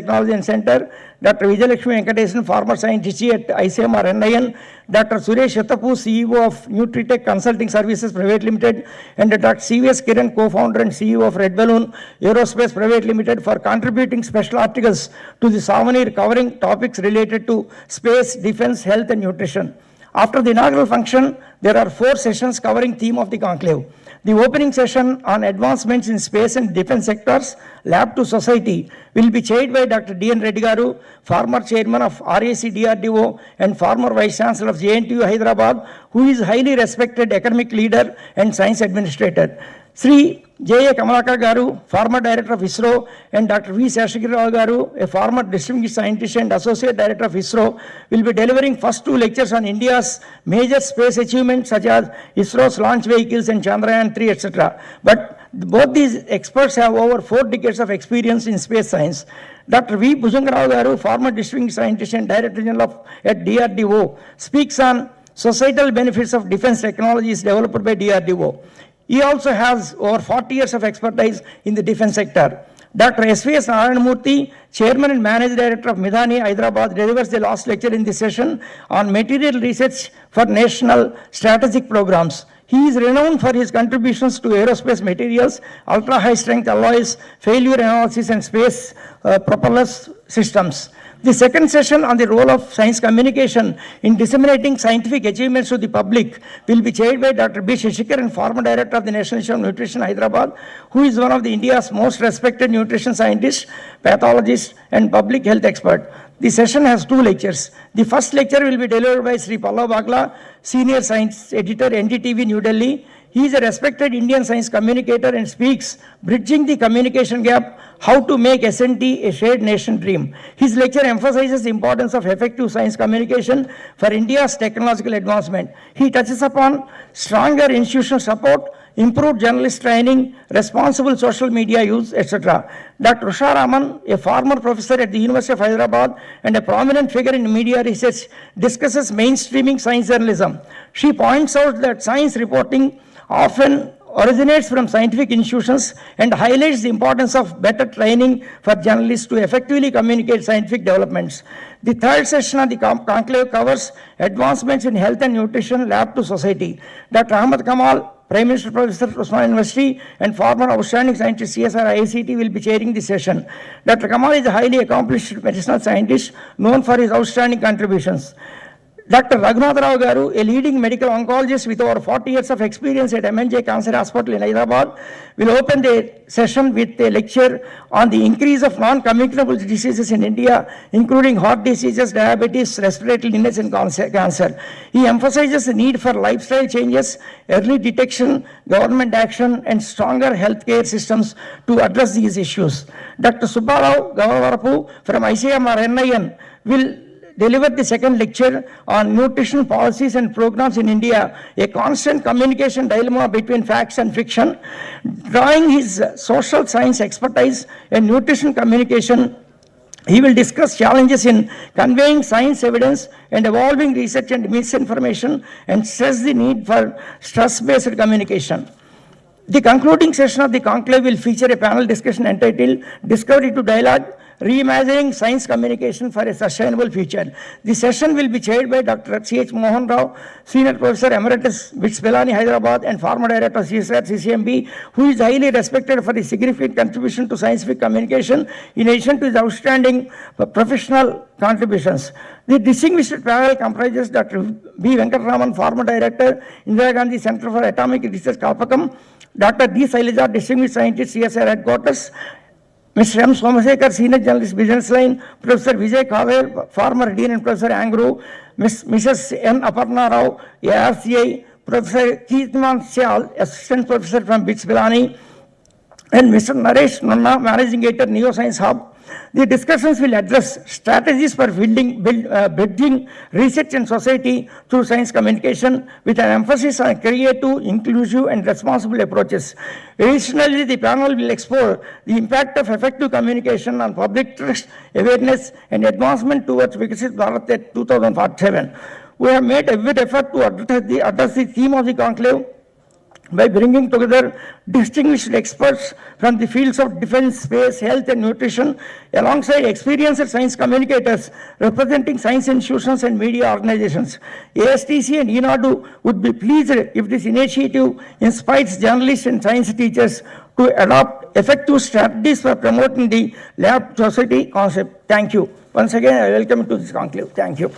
Technology and Center, Dr. Vijayalakshmi Venkatesan, former scientist at ICMR NIN, Dr. Suresh Yatapu, CEO of Nutritech Consulting Services Private Limited, and Dr. CVS Kiran, co-founder and CEO of Red Balloon Aerospace Private Limited, for contributing special articles to the souvenir covering topics related to space, defense, health, and nutrition. After the inaugural function, there are 4 sessions covering theme of the conclave. The opening session on advancements in space and defense sectors, Lab to Society, will be chaired by Dr. D.N. Reddy Garu, former chairman of RAC DRDO and former vice chancellor of JNTU Hyderabad, who is highly respected academic leader and science administrator. Sri J.A. Kamalaka Garu, former director of ISRO, and Dr. V. Seshagiri Rao Garu, a former distinguished scientist and associate director of ISRO, will be delivering first 2 lectures on India's major space achievements such as ISRO's launch vehicles and Chandrayaan 3, etc. But both these experts have over 4 decades of experience in space science. Dr. V. Bhujangarao Garu, former distinguished scientist and director general at DRDO, speaks on societal benefits of defense technologies developed by DRDO. He also has over 40 years of expertise in the defense sector. Dr. S.V.S. Narayanamurthy, Chairman and Managing Director of Midani, Hyderabad, delivers the last lecture in this session on material research for national strategic programs. He is renowned for his contributions to aerospace materials, ultra-high strength alloys, failure analysis, and space propellers systems. The second session on the role of science communication in disseminating scientific achievements to the public will be chaired by Dr. B. Shishikar, and former director of the National Institute of Nutrition, Hyderabad, who is one of India's most respected nutrition scientists, pathologists, and public health expert. The session has 2 lectures. The first lecture will be delivered by Sri Pallav Bagla, Senior Science Editor, NDTV, New Delhi. He is a respected Indian science communicator and speaks Bridging the Communication Gap, How to Make SNT a Shared Nation Dream. His lecture emphasizes the importance of effective science communication for India's technological advancement. He touches upon stronger institutional support, improved journalist training, responsible social media use, etc. Dr. Usha Raman, a former professor at the University of Hyderabad and a prominent figure in media research, discusses mainstreaming science journalism. She points out that science reporting often originates from scientific institutions and highlights the importance of better training for journalists to effectively communicate scientific developments. The third session of the conclave covers advancements in health and nutrition, Lab to Society. Dr. Ahmad Kamal, Prime Minister Professor at Osmania University and former outstanding scientist CSR ICT, will be chairing the session. Dr. Kamal is a highly accomplished medicinal scientist known for his outstanding contributions. Dr. Raghunath Rao Garu, a leading medical oncologist with over 40 years of experience at MNJ Cancer Hospital in Hyderabad, will open the session with a lecture on the increase of non-communicable diseases in India, including heart diseases, diabetes, respiratory illness, and cancer. He emphasizes the need for lifestyle changes, early detection, government action, and stronger healthcare systems to address these issues. Dr. Subbarao Gavavarapu from ICMR NIN will delivered the second lecture on nutrition policies and programs in India, a constant communication dilemma between facts and fiction. Drawing his social science expertise and nutrition communication, he will discuss challenges in conveying science evidence and evolving research and misinformation, and stress the need for stress-based communication. The concluding session of the conclave will feature a panel discussion entitled Discovery to Dialogue, Reimagining Science Communication for a Sustainable Future. The session will be chaired by Dr. C.H. Mohan Rao, Senior Professor Emeritus, BITS Pilani, Hyderabad, and former Director of CSR CCMB, who is highly respected for his significant contribution to scientific communication, in addition to his outstanding professional contributions. The distinguished panel comprises Dr. B. Venkataraman, former Director, Indira Gandhi Center for Atomic Research, Kalpakam, Dr. D. Sailaja, Distinguished Scientist, CSR Headquarters, Mr. M. Somasekar, Senior Journalist, Business Line, Professor Vijay Kave, former Dean and Professor Angro, Mrs. N. Aparna Rao, ARCI, Professor Keetman Syal, Assistant Professor from BITS Pilani, and Mr. Naresh Nunna, Managing Editor, Neoscience Hub. The discussions will address strategies for building research and society through science communication, with an emphasis on creative, inclusive, and responsible approaches. Additionally, the panel will explore the impact of effective communication on public trust, awareness, and advancement towards Viksit Bharat at 2047. We have made a good effort to address the theme of the conclave by bringing together distinguished experts from the fields of defense, space, health, and nutrition, alongside experienced science communicators representing science institutions and media organizations. ASTC and ENADU would be pleased if this initiative inspires journalists and science teachers to adopt effective strategies for promoting the lab society concept. Thank you. Once again, I welcome you to this conclave. Thank you.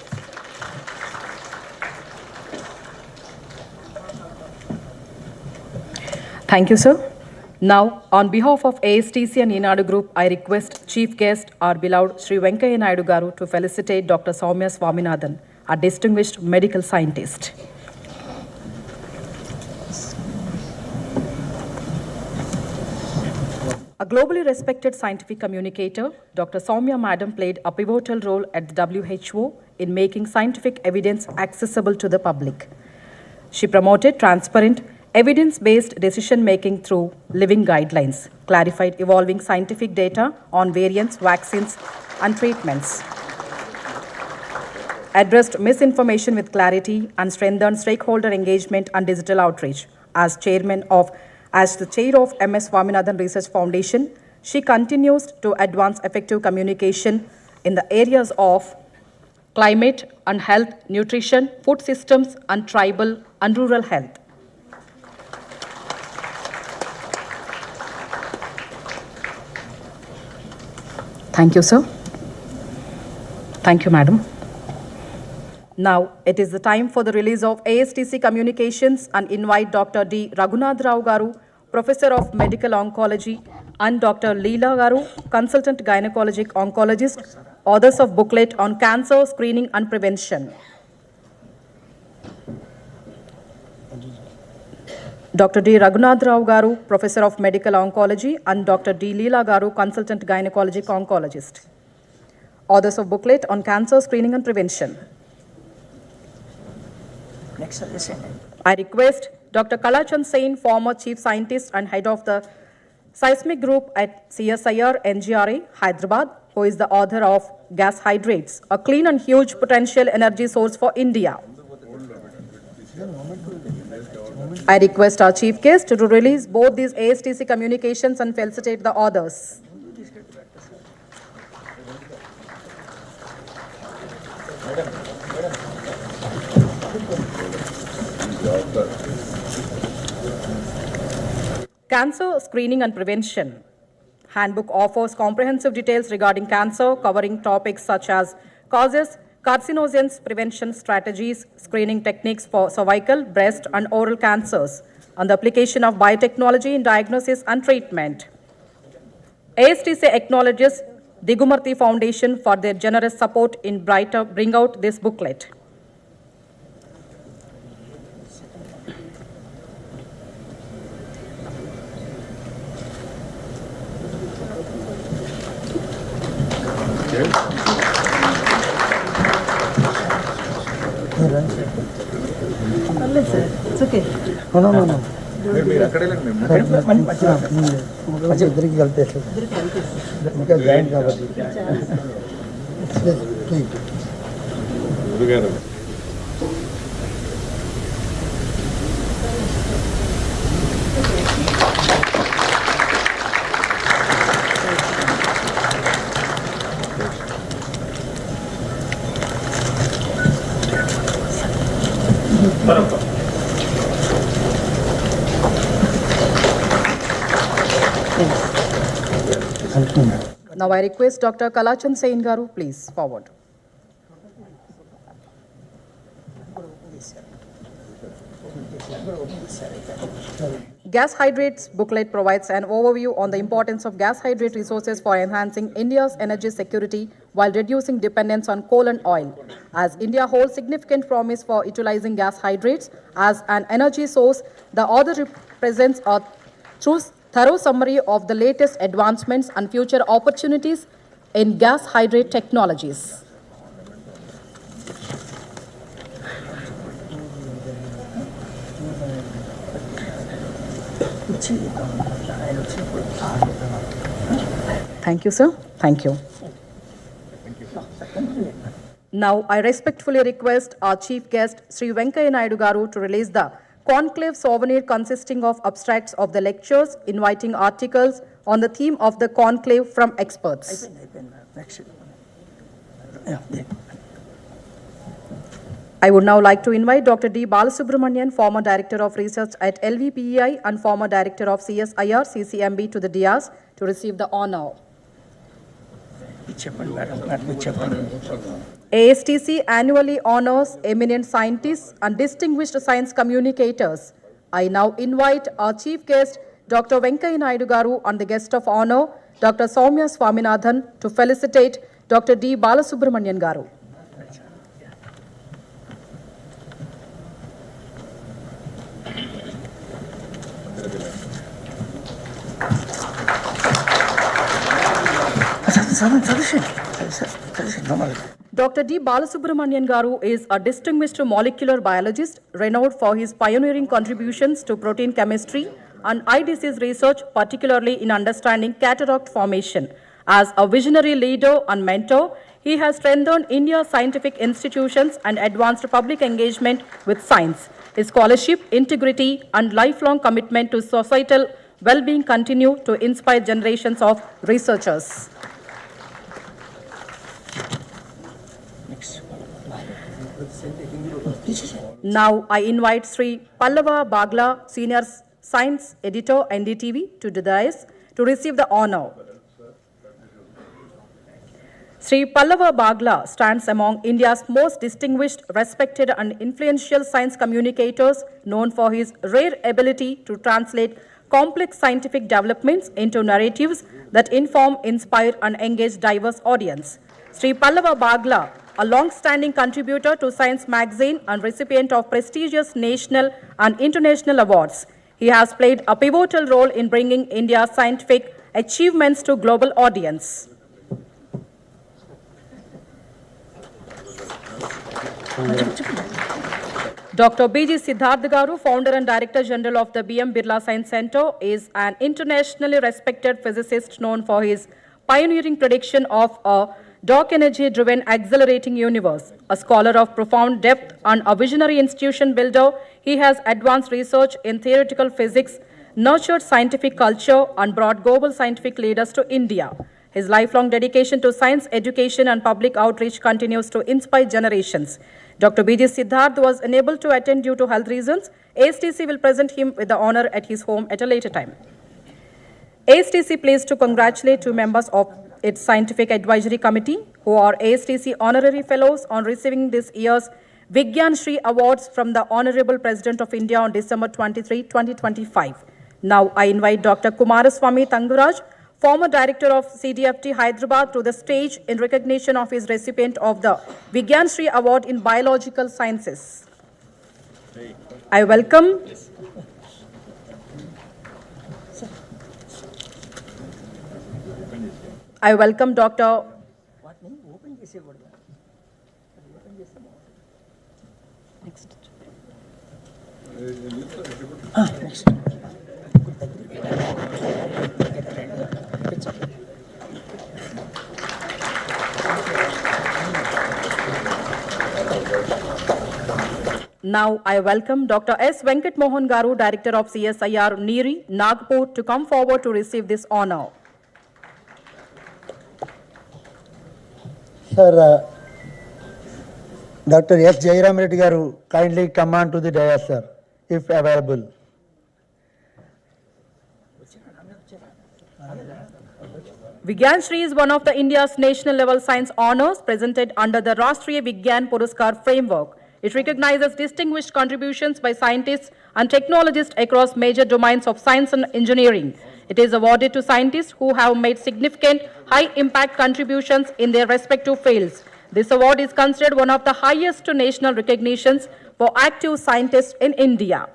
Thank you, sir. Now, on behalf of ASTC and ENADU Group, I request Chief Guest, our beloved Sri Venkaya Naidu Garu, to felicitate Dr. Soumya Swaminathan, a distinguished medical scientist. A globally respected scientific communicator, Dr. Soumya Madam played a pivotal role at the WHO in making scientific evidence accessible to the public. She promoted transparent, evidence-based decision-making through living guidelines, clarified evolving scientific data on variants, vaccines, and treatments, addressed misinformation with clarity, and strengthened stakeholder engagement and digital outreach. As the chair of MS Swaminathan Research Foundation, she continues to advance effective communication in the areas of climate and health, nutrition, food systems, and tribal and rural health. Thank you, sir. Thank you, madam. Now, it is the time for the release of ASTC Communications and invite Dr. D. Raghunath Rao Garu, Professor of Medical Oncology, and Dr. Leela Garu, Consultant Gynecologic Oncologist, authors of booklet on cancer screening and prevention. Dr. D. Raghunath Rao Garu, Professor of Medical Oncology, and Dr. D. Leela Garu, Consultant Gynecologic Oncologist, authors of booklet on cancer screening and prevention. Next suggestion. I request Dr. Kalachand Sain, former Chief Scientist and Head of the Seismic Group at CSIR NGRA, Hyderabad, who is the author of Gas Hydrates, a clean and huge potential energy source for India. I request our Chief Guest to release both these ASTC communications and felicitate the authors. Cancer screening and prevention. Handbook offers comprehensive details regarding cancer, covering topics such as causes, carcinogens, prevention strategies, screening techniques for cervical, breast, and oral cancers, and the application of biotechnology in diagnosis and treatment. ASTC acknowledges Digumarti Foundation for their generous support in bring out this booklet. It's okay. No. ఇద్దరికి కలిపేస్తారు ఇంకా joint కాబట్టి Now I request Dr. Kalachand Sain Garu, please forward. Gas Hydrates booklet provides an overview on the importance of gas hydrate resources for enhancing India's energy security while reducing dependence on coal and oil. As India holds significant promise for utilizing gas hydrates as an energy source, the author presents a thorough summary of the latest advancements and future opportunities in gas hydrate technologies. Thank you, sir. Thank you. Now, I respectfully request our Chief Guest, Sri Venkaya Naidu Garu, to release the conclave souvenir consisting of abstracts of the lectures, inviting articles on the theme of the conclave from experts. Next. I would now like to invite Dr. D. Balasubramanian, former Director of Research at LVPEI and former Director of CSIR CCMB, to the dais to receive the honor. చెప్పండి madam నాకు చెప్పండి. ASTC annually honors eminent scientists and distinguished science communicators. I now invite our chief guest, Dr. Venkaiah Naidu Garu, and the guest of honor, Dr. Soumya Swaminathan, to felicitate Dr. D. Balasubramanian Garu. Dr. D. Balasubramanian Garu is a distinguished molecular biologist renowned for his pioneering contributions to protein chemistry and eye disease research, particularly in understanding cataract formation. As a visionary leader and mentor, he has strengthened India's scientific institutions and advanced public engagement with science. His scholarship, integrity, and lifelong commitment to societal well-being continue to inspire generations of researchers. Now I invite Sri Pallava Bagla, Senior Science Editor, NDTV, to the dais to receive the honor. Sri Pallava Bagla stands among India's most distinguished, respected and influential science communicators, known for his rare ability to translate complex scientific developments into narratives that inform, inspire and engage diverse audience. Sri Pallava Bagla, a long-standing contributor to Science magazine and recipient of prestigious national and international awards. He has played a pivotal role in bringing India's scientific achievements to global audience. Dr. B.G. Siddharth Garu, founder and Director General of the B.M. Birla Science Center, is an internationally respected physicist known for his pioneering prediction of a dark energy-driven accelerating universe. A scholar of profound depth and a visionary institution builder, he has advanced research in theoretical physics, nurtured scientific culture, and brought global scientific leaders to India. His lifelong dedication to science education and public outreach continues to inspire generations. Dr. B.G. Siddharth was unable to attend due to health reasons. ASTC will present him with the honor at his home at a later time. ASTC pleased to congratulate two members of its Scientific Advisory Committee, who are ASTC Honorary Fellows, on receiving this year's Vigyan Shri Awards from the Honorable President of India on December 23, 2025. Now I invite Dr. Kumaraswamy Tanguraj, former Director of CDFT Hyderabad, to the stage in recognition of his recipient of the Vigyan Shri Award in Biological Sciences. I welcome Dr. Next. Now I welcome Dr. S. Venkat Mohan Garu, Director of CSIR Neeri, Nagpur, to come forward to receive this honor. Sir, Dr. S. Jairam Reddy Garu, kindly come on to the dais, sir, if available. Vigyan Shri is one of the India's national level science honors presented under the Rashtriya Vigyan Puraskar framework. It recognizes distinguished contributions by scientists and technologists across major domains of science and engineering. It is awarded to scientists who have made significant high-impact contributions in their respective fields. This award is considered one of the highest national recognitions for active scientists in India.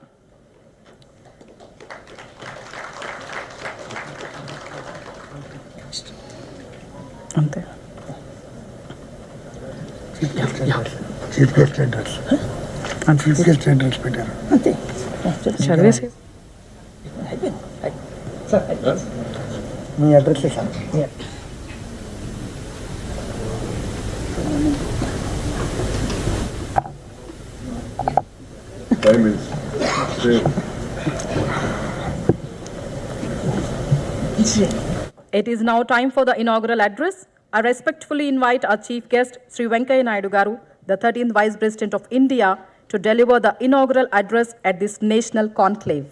Chief guest address. And chief guest address, Peter. Shall we say? Me address sir. It is now time for the inaugural address. I respectfully invite our chief guest, Sri Venkaiah Naidu Garu, the 13th Vice President of India, to deliver the inaugural address at this national conclave.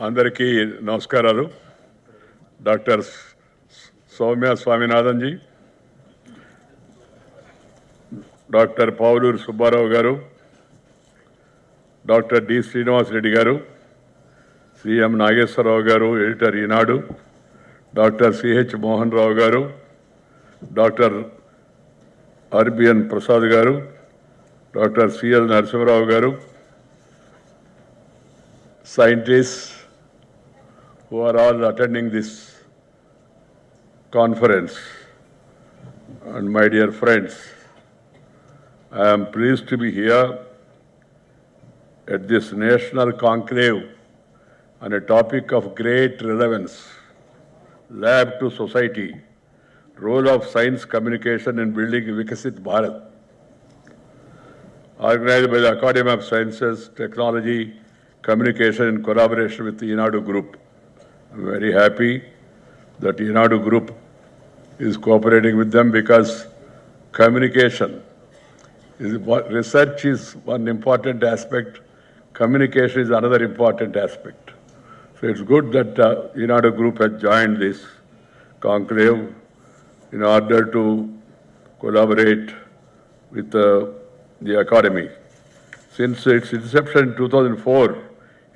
అందరికీ నమస్కారాలు. Doctor Soumya Swaminathan ji, doctor Pavuluri Subbarao గారు, doctor D Srinivas Reddy గారు, శ్రీ ఎం నాగేశ్వరరావు గారు, editor ఈనాడు, doctor CH Mohan Rao గారు, doctor RBN Prasad గారు, doctor CL Narasimharao గారు, scientists who are all attending this conference, and my dear friends, I am pleased to be here at this national conclave on a topic of great relevance: lab to society, role of science communication in building Vikasit Bharat, organized by the Academy of Sciences, Technology, Communication in collaboration with the Inadu Group. I'm very happy that Inadu Group is cooperating with them, because communication is research is one important aspect, communication is another important aspect. So it's good that Inadu Group has joined this conclave in order to collaborate with the Academy. Since its inception in 2004,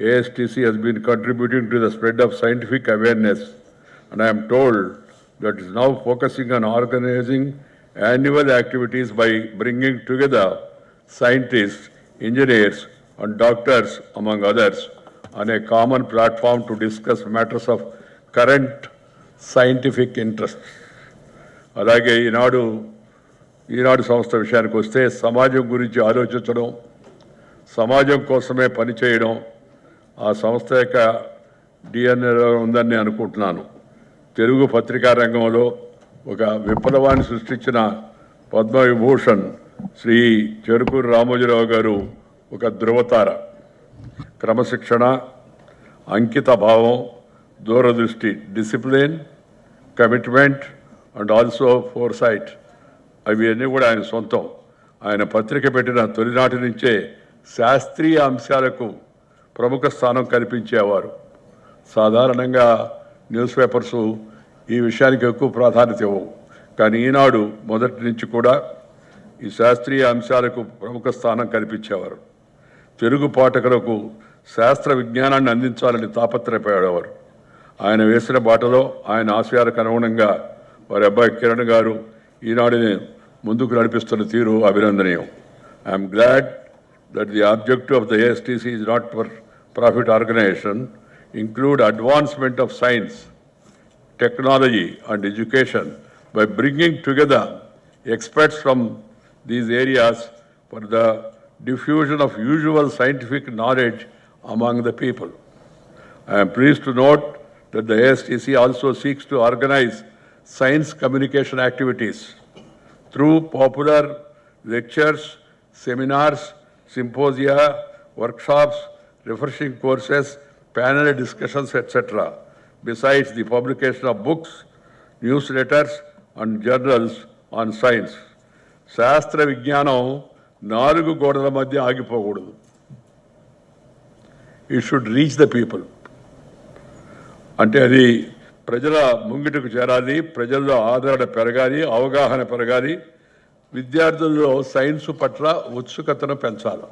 ASTC has been contributing to the spread of scientific awareness, and I am told that it is now focusing on organizing annual activities by bringing together scientists, engineers, and doctors, among others, on a common platform to discuss matters of current scientific interest. అలాగే ఈనాడు సంస్థ విషయానికి వస్తే, సమాజం గురించి ఆలోచించడం, సమాజం కోసమే పనిచేయడం ఆ సంస్థ యొక్క డిఎన్ఏలో ఉందని నేను అనుకుంటున్నాను. తెలుగు పత్రికా రంగంలో ఒక విప్లవాన్ని సృష్టించిన పద్మవిభూషణ్ శ్రీ చెరుకూరు రామోజీరావు గారు ఒక ధృవతార. క్రమశిక్షణ, అంకిత భావం, దూరదృష్టి, discipline, commitment and also foresight, అవి అన్నీ కూడా ఆయన సొంతం. ఆయన పత్రిక పెట్టిన తొలినాటి నుంచే శాస్త్రీయ అంశాలకు ప్రముఖ స్థానం కల్పించేవారు. సాధారణంగా న్యూస్ పేపర్స్ ఈ విషయానికి ఎక్కువ ప్రాధాన్యత ఇవ్వవు, కానీ ఈనాడు మొదటి నుంచి కూడా ఈ శాస్త్రీయ అంశాలకు ప్రముఖ స్థానం కల్పించేవారు. తెలుగు పాఠకులకు శాస్త్ర విజ్ఞానాన్ని అందించాలని తాపత్రయపడేవారు. ఆయన వేసిన బాటలో, ఆయన ఆశయాలకు అనుగుణంగా వారి అబ్బాయి కిరణ్ గారు ఈనాడుని ముందుకు నడిపిస్తున్న తీరు అభినందనీయం. I'm glad that the objective of the ASTC is not for profit organization, include advancement of science, technology and education by bringing together experts from these areas for the diffusion of usual scientific knowledge among the people. I am pleased to note that the ASTC also seeks to organize science communication activities through popular lectures, seminars, symposia, workshops, refreshing courses, panel discussions, etc., besides the publication of books, newsletters, and journals on science. శాస్త్ర విజ్ఞానం 4 గోడల మధ్య ఆగిపోకూడదు. It should reach the people. అంటే అది ప్రజల ముంగిటకు చేరాలి, ప్రజల్లో ఆదరణ పెరగాలి, అవగాహన పెరగాలి, విద్యార్థుల్లో సైన్స్ పట్ల ఉత్సుకతను పెంచాలి.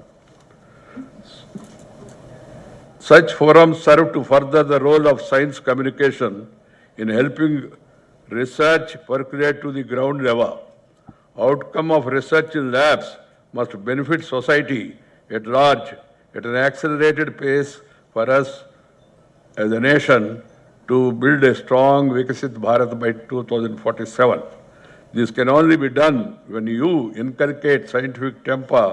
Such forums serve to further the role of science communication in helping research percolate to the ground level. Outcome of research in labs must benefit society at large at an accelerated pace for us as a nation to build a strong Vikasit Bharat by 2047. This can only be done when you inculcate scientific temper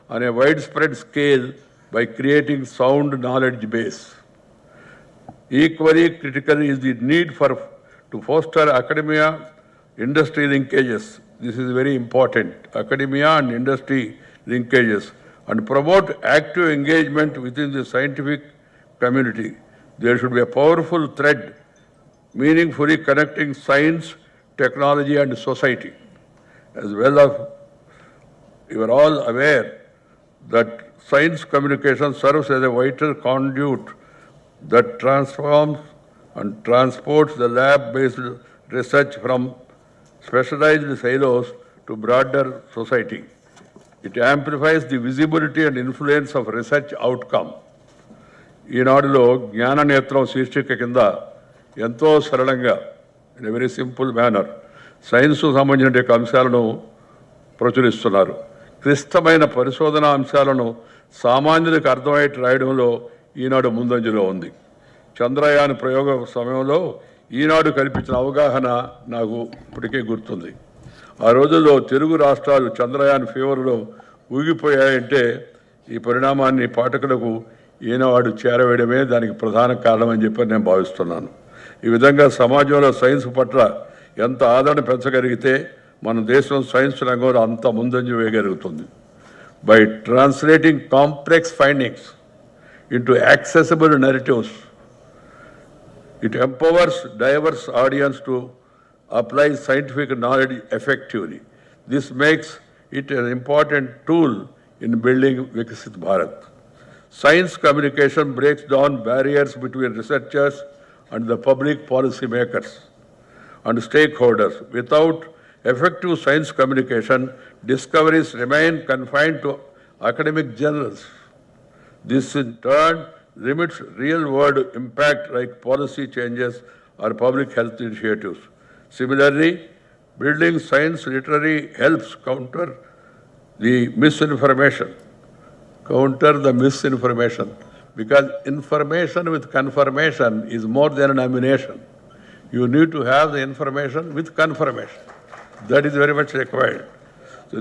on a widespread scale by creating sound knowledge base. Equally critical is the need to foster academia industry linkages. This is very important. Academia and industry linkages and promote active engagement within the scientific community. There should be a powerful thread meaningfully connecting science, technology and society. As well as you are all aware that science communication serves as a vital conduit that transforms and transports the lab-based research from specialized silos to broader society. It amplifies the visibility and influence of research outcome. ఈనాడులో జ్ఞాననేత్రం శీర్షిక కింద ఎంతో సరళంగా in a very simple manner సైన్స్కు సంబంధించిన అంశాలను ప్రచురిస్తున్నారు. క్లిష్టమైన పరిశోధనా అంశాలను సామాన్యులకు అర్థమయ్యేట్టు రాయడంలో ఈనాడు ముందంజలో ఉంది. చంద్రయాన్ ప్రయోగ సమయంలో ఈనాడు కల్పించిన అవగాహన నాకు ఇప్పటికే గుర్తుంది. ఆ రోజుల్లో తెలుగు రాష్ట్రాలు చంద్రయాన్ ఫీవర్లో ఊగిపోయాయంటే ఈ పరిణామాన్ని పాఠకులకు ఈనాడు చేరవేయడమే దానికి ప్రధాన కారణం అని చెప్పి నేను భావిస్తున్నాను. ఈ విధంగా సమాజంలో సైన్స్ పట్ల ఎంత ఆదరణ పెంచగలిగితే మన దేశం సైన్స్ రంగంలో అంత ముందంజ వేయగలుగుతుంది. By translating complex findings into accessible narratives, it empowers diverse audience to apply scientific knowledge effectively. This makes it an important tool in building Viksit Bharat. Science communication breaks down barriers between researchers and the public policy makers and stakeholders. Without effective science communication, discoveries remain confined to academic journals. This in turn limits real-world impact like policy changes or public health initiatives. Similarly, building science literary helps counter the misinformation, because information with confirmation is more than an ammunition. You need to have the information with confirmation. That is very much required. So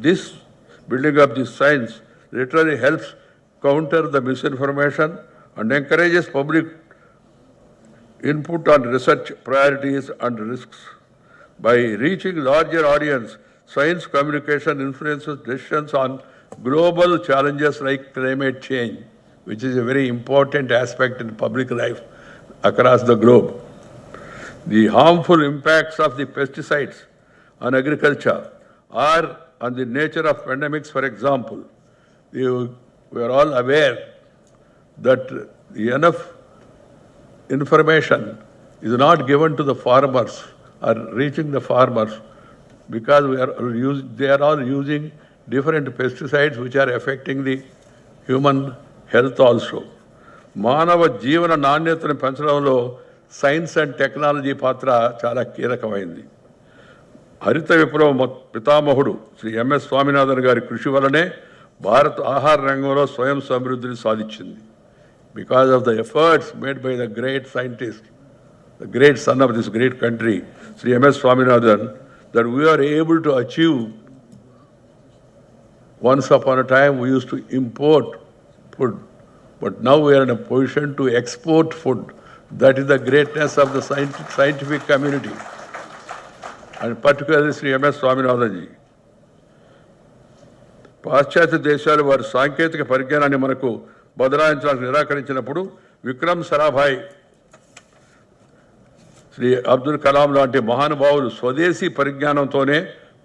this building up this science literally helps counter the misinformation and encourages public input on research priorities and risks. By reaching larger audience, science communication influences decisions on global challenges like climate change, which is a very important aspect in public life across the globe. The harmful impacts of the pesticides on agriculture or on the nature of pandemics, for example. We are all aware that enough information is not given to the farmers or reaching the farmers because they are all using different pesticides which are affecting the human health also. మానవ జీవన నాణ్యతను పెంచడంలో science and technology పాత్ర చాలా కీలకమైంది. హరిత విప్లవ పితామహుడు Shri MS Swaminathan గారి కృషి వలనే భారత్ ఆహార రంగంలో స్వయం సమృద్ధిని సాధించింది. Because of the efforts made by the great scientist, the great son of this great country, Sri M.S. Swaminathan, that we are able to achieve. Once upon a time we used to import food, but now we are in a position to export food. That is the greatness of the scientific community, and particularly Sri M.S. Swaminathan ji. పాశ్చాత్య దేశాలు వారి సాంకేతిక పరిజ్ఞానాన్ని మనకు బదలాయించడానికి నిరాకరించినప్పుడు విక్రమ్ సారాభాయ్, శ్రీ అబ్దుల్ కలాం లాంటి మహానుభావులు స్వదేశీ పరిజ్ఞానంతోనే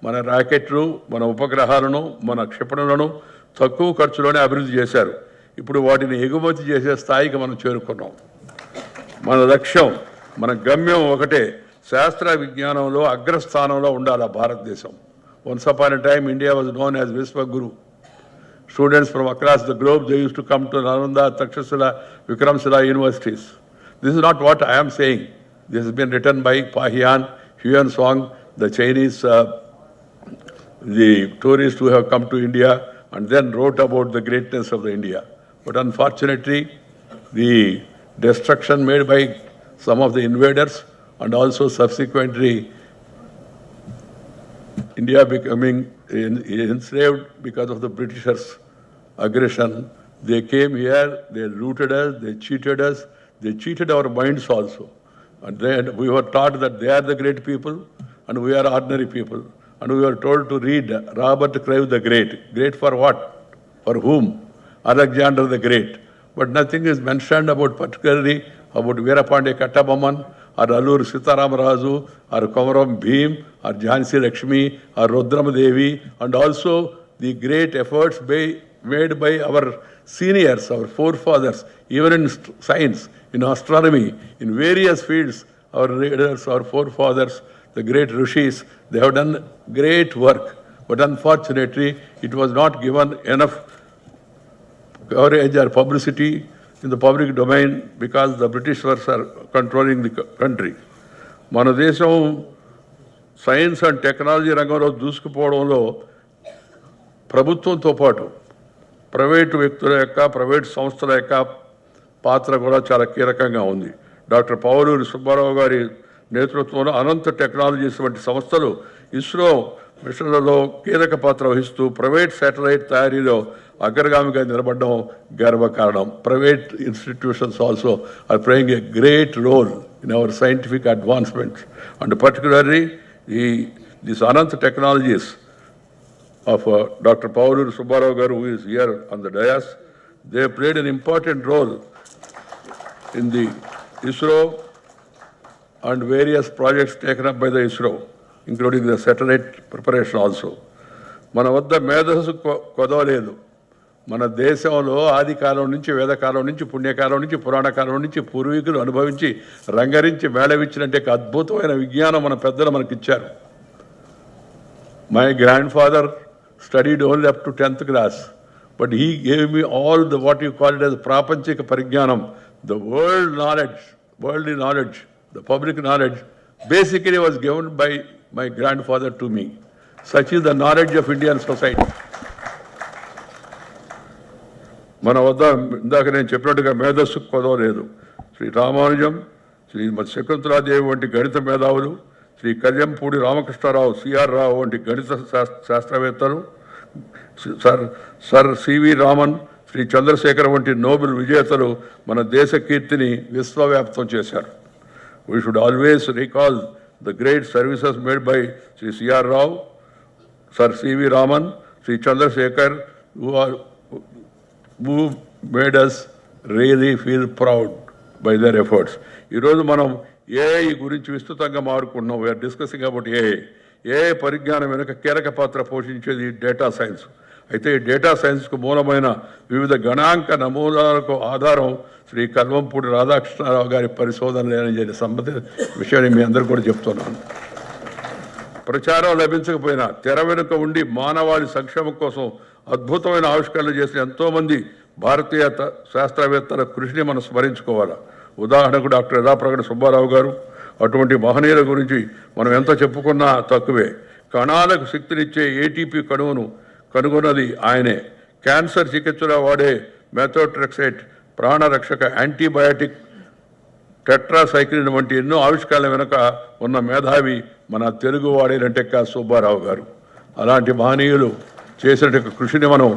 మన రాకెట్లు, మన ఉపగ్రహాలను, మన క్షిపణులను తక్కువ ఖర్చులోనే అభివృద్ధి చేశారు. ఇప్పుడు వాటిని ఎగుమతి చేసే స్థాయికి మనం చేరుకున్నాం. మన లక్ష్యం, మన గమ్యం ఒకటే, శాస్త్ర విజ్ఞానంలో అగ్రస్థానంలో ఉండాలి భారతదేశం. Once upon a time, India was known as Vishwaguru. Students from across the globe, they used to come to Nalanda, Takshashila, Vikramshila universities. This is not what I am saying. This has been written by Pahian, Huan Song, the Chinese, the tourists who have come to India and then wrote about the greatness of the India. But unfortunately, the destruction made by some of the invaders and also subsequently India becoming enslaved because of the Britishers' aggression. They came here, they looted us, they cheated our minds also. And then we were taught that they are the great people and we are ordinary people. And we were told to read Robert Clive the Great. Great for what? For whom? Alexander the Great. But nothing is mentioned about particularly about Veerapandi Kattabomman or Allur Sitaramarazu or Komaram Bhim or Jhansi Lakshmi or Rudram Devi, and also the great efforts made by our seniors, our forefathers, even in science, in astronomy, in various fields, our leaders, our forefathers, the great rishis, they have done great work. But unfortunately, it was not given enough coverage or publicity in the public domain because the Britishers are controlling the country. మన దేశం science and technology రంగంలో దూసుకుపోవడంలో ప్రభుత్వంతో పాటు private వ్యక్తుల యొక్క private సంస్థల యొక్క పాత్ర కూడా చాలా కీలకంగా ఉంది. డాక్టర్ పావులూరి సుబ్బారావు గారి నేతృత్వంలో అనంత టెక్నాలజీస్ వంటి సంస్థలు ఇస్రో మిషన్లలో కీలక పాత్ర వహిస్తూ ప్రైవేట్ శాటిలైట్ తయారీలో అగ్రగామిగా నిలబడడం గర్వకారణం. Private institutions also are playing a great role in our scientific advancements and particularly this Anantha technologies of Dr. Paulur Subbarao Garu, who is here on the dais. They played an important role in the ISRO and various projects taken up by the ISRO, including the satellite preparation also. మన వద్ద మేధస్సు కొదవలేదు. మన దేశంలో ఆది కాలం నుంచి వేదకాలం నుంచి పుణ్యకాలం నుంచి పురాణకాలం నుంచి పూర్వీకులు అనుభవించి రంగరించి మేళవిచ్చినట్టే అద్భుతమైన విజ్ఞానం మన పెద్దలు మనకిచ్చారు. My grandfather studied only up to 10th class, but he gave me all the what you call it as prapanchika parigyanam, the worldly knowledge, the public knowledge, basically was given by my grandfather to me. Such is the knowledge of Indian society. మన వద్ద ఇందాక నేను చెప్పినట్టుగా మేధస్సు కొదవలేదు. శ్రీ రామానుజం, శ్రీ శకుంతలాదేవి వంటి గణిత మేధావులు, Shri Kalyampudi Ramakrishna Rao, C R Rao వంటి గణిత శాస్త్రవేత్తలు, సర్ సివి రామన్, శ్రీ చంద్రశేఖర్ వంటి నోబెల్ విజేతలు మన దేశ కీర్తిని విశ్వవ్యాప్తం చేశారు. We should always recall the great services made by Shri C R Rao, sir C V Raman, Shri Chandrasekhar, who made us really feel proud by their efforts. ఈరోజు మనం ఏఐ గురించి విస్తృతంగా మాట్లాడుకుంటున్నాం. వీఆర్ డిస్కసింగ్ అబౌట్ ఏఐ పరిజ్ఞానం వెనుక కీలక పాత్ర పోషించేది డేటా సైన్స్. అయితే ఈ డేటా సైన్స్కు మూలమైన వివిధ గణాంక నమూనాలకు ఆధారం శ్రీ కల్వంపూడి రాధాకృష్ణారావు గారి పరిశోధనలేనని సంబంధిత విషయాన్ని మీ అందరూ కూడా చెప్తున్నాను. ప్రచారం లభించకపోయినా తెర వెనుక ఉండి మానవాళి సంక్షేమం కోసం అద్భుతమైన ఆవిష్కరణలు చేసిన ఎంతోమంది భారతీయ శాస్త్రవేత్తల కృషిని మనం స్మరించుకోవాలి. ఉదాహరణకు డాక్టర్ యదాప్రగడ సుబ్బారావు గారు, అటువంటి మహనీయుల గురించి మనం ఎంత చెప్పుకున్నా తక్కువే. కణాలకు శక్తినిచ్చే ఏటీపీ కణువును కనుగొన్నది ఆయనే. క్యాన్సర్ చికిత్సలో వాడే మెథోట్రెక్సైట్, ప్రాణరక్షక యాంటీబయాటిక్, టెట్రాసైక్లిన్ వంటి ఎన్నో ఆవిష్కరణల వెనుక ఉన్న మేధావి మన తెలుగు వాడేనంటే సుబ్బారావు గారు. అలాంటి మహనీయులు చేసిన కృషిని మనం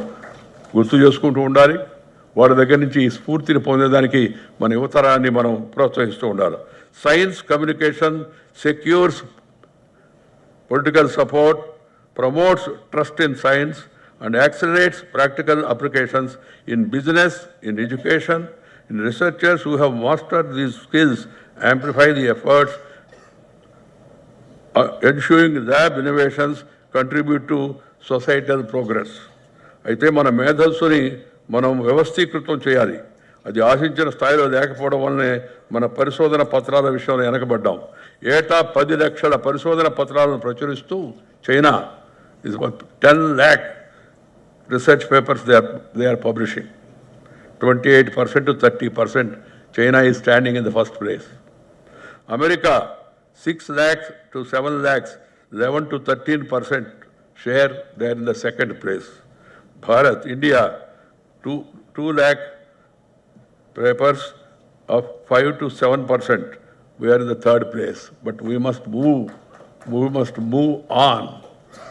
గుర్తు చేసుకుంటూ ఉండాలి. వారి దగ్గర నుంచి ఈ స్ఫూర్తిని పొందేదానికి మన యువతరాన్ని మనం ప్రోత్సహిస్తూ ఉండాలి. Science communication secures political support, promotes trust in science and accelerates practical applications in business, in education, in researchers who have mastered these skills amplify the efforts, ensuring lab innovations contribute to societal progress. అయితే మన మేధస్సుని మనం వ్యవస్థీకృతం చేయాలి. అది ఆశించిన స్థాయిలో లేకపోవడం వల్లనే మన పరిశోధన పత్రాల విషయంలో వెనకబడ్డాం. ఏటా 10 లక్షల పరిశోధన పత్రాలను ప్రచురిస్తూ China is 10 lakh research papers they are publishing. 28% to 30%. China is standing in the first place. America 6 lakhs to 7 lakhs, 11 to 13% share, they are in the second place. Bharat, India, 2 lakh papers of 5 to 7%. We are in the third place. But we must move on.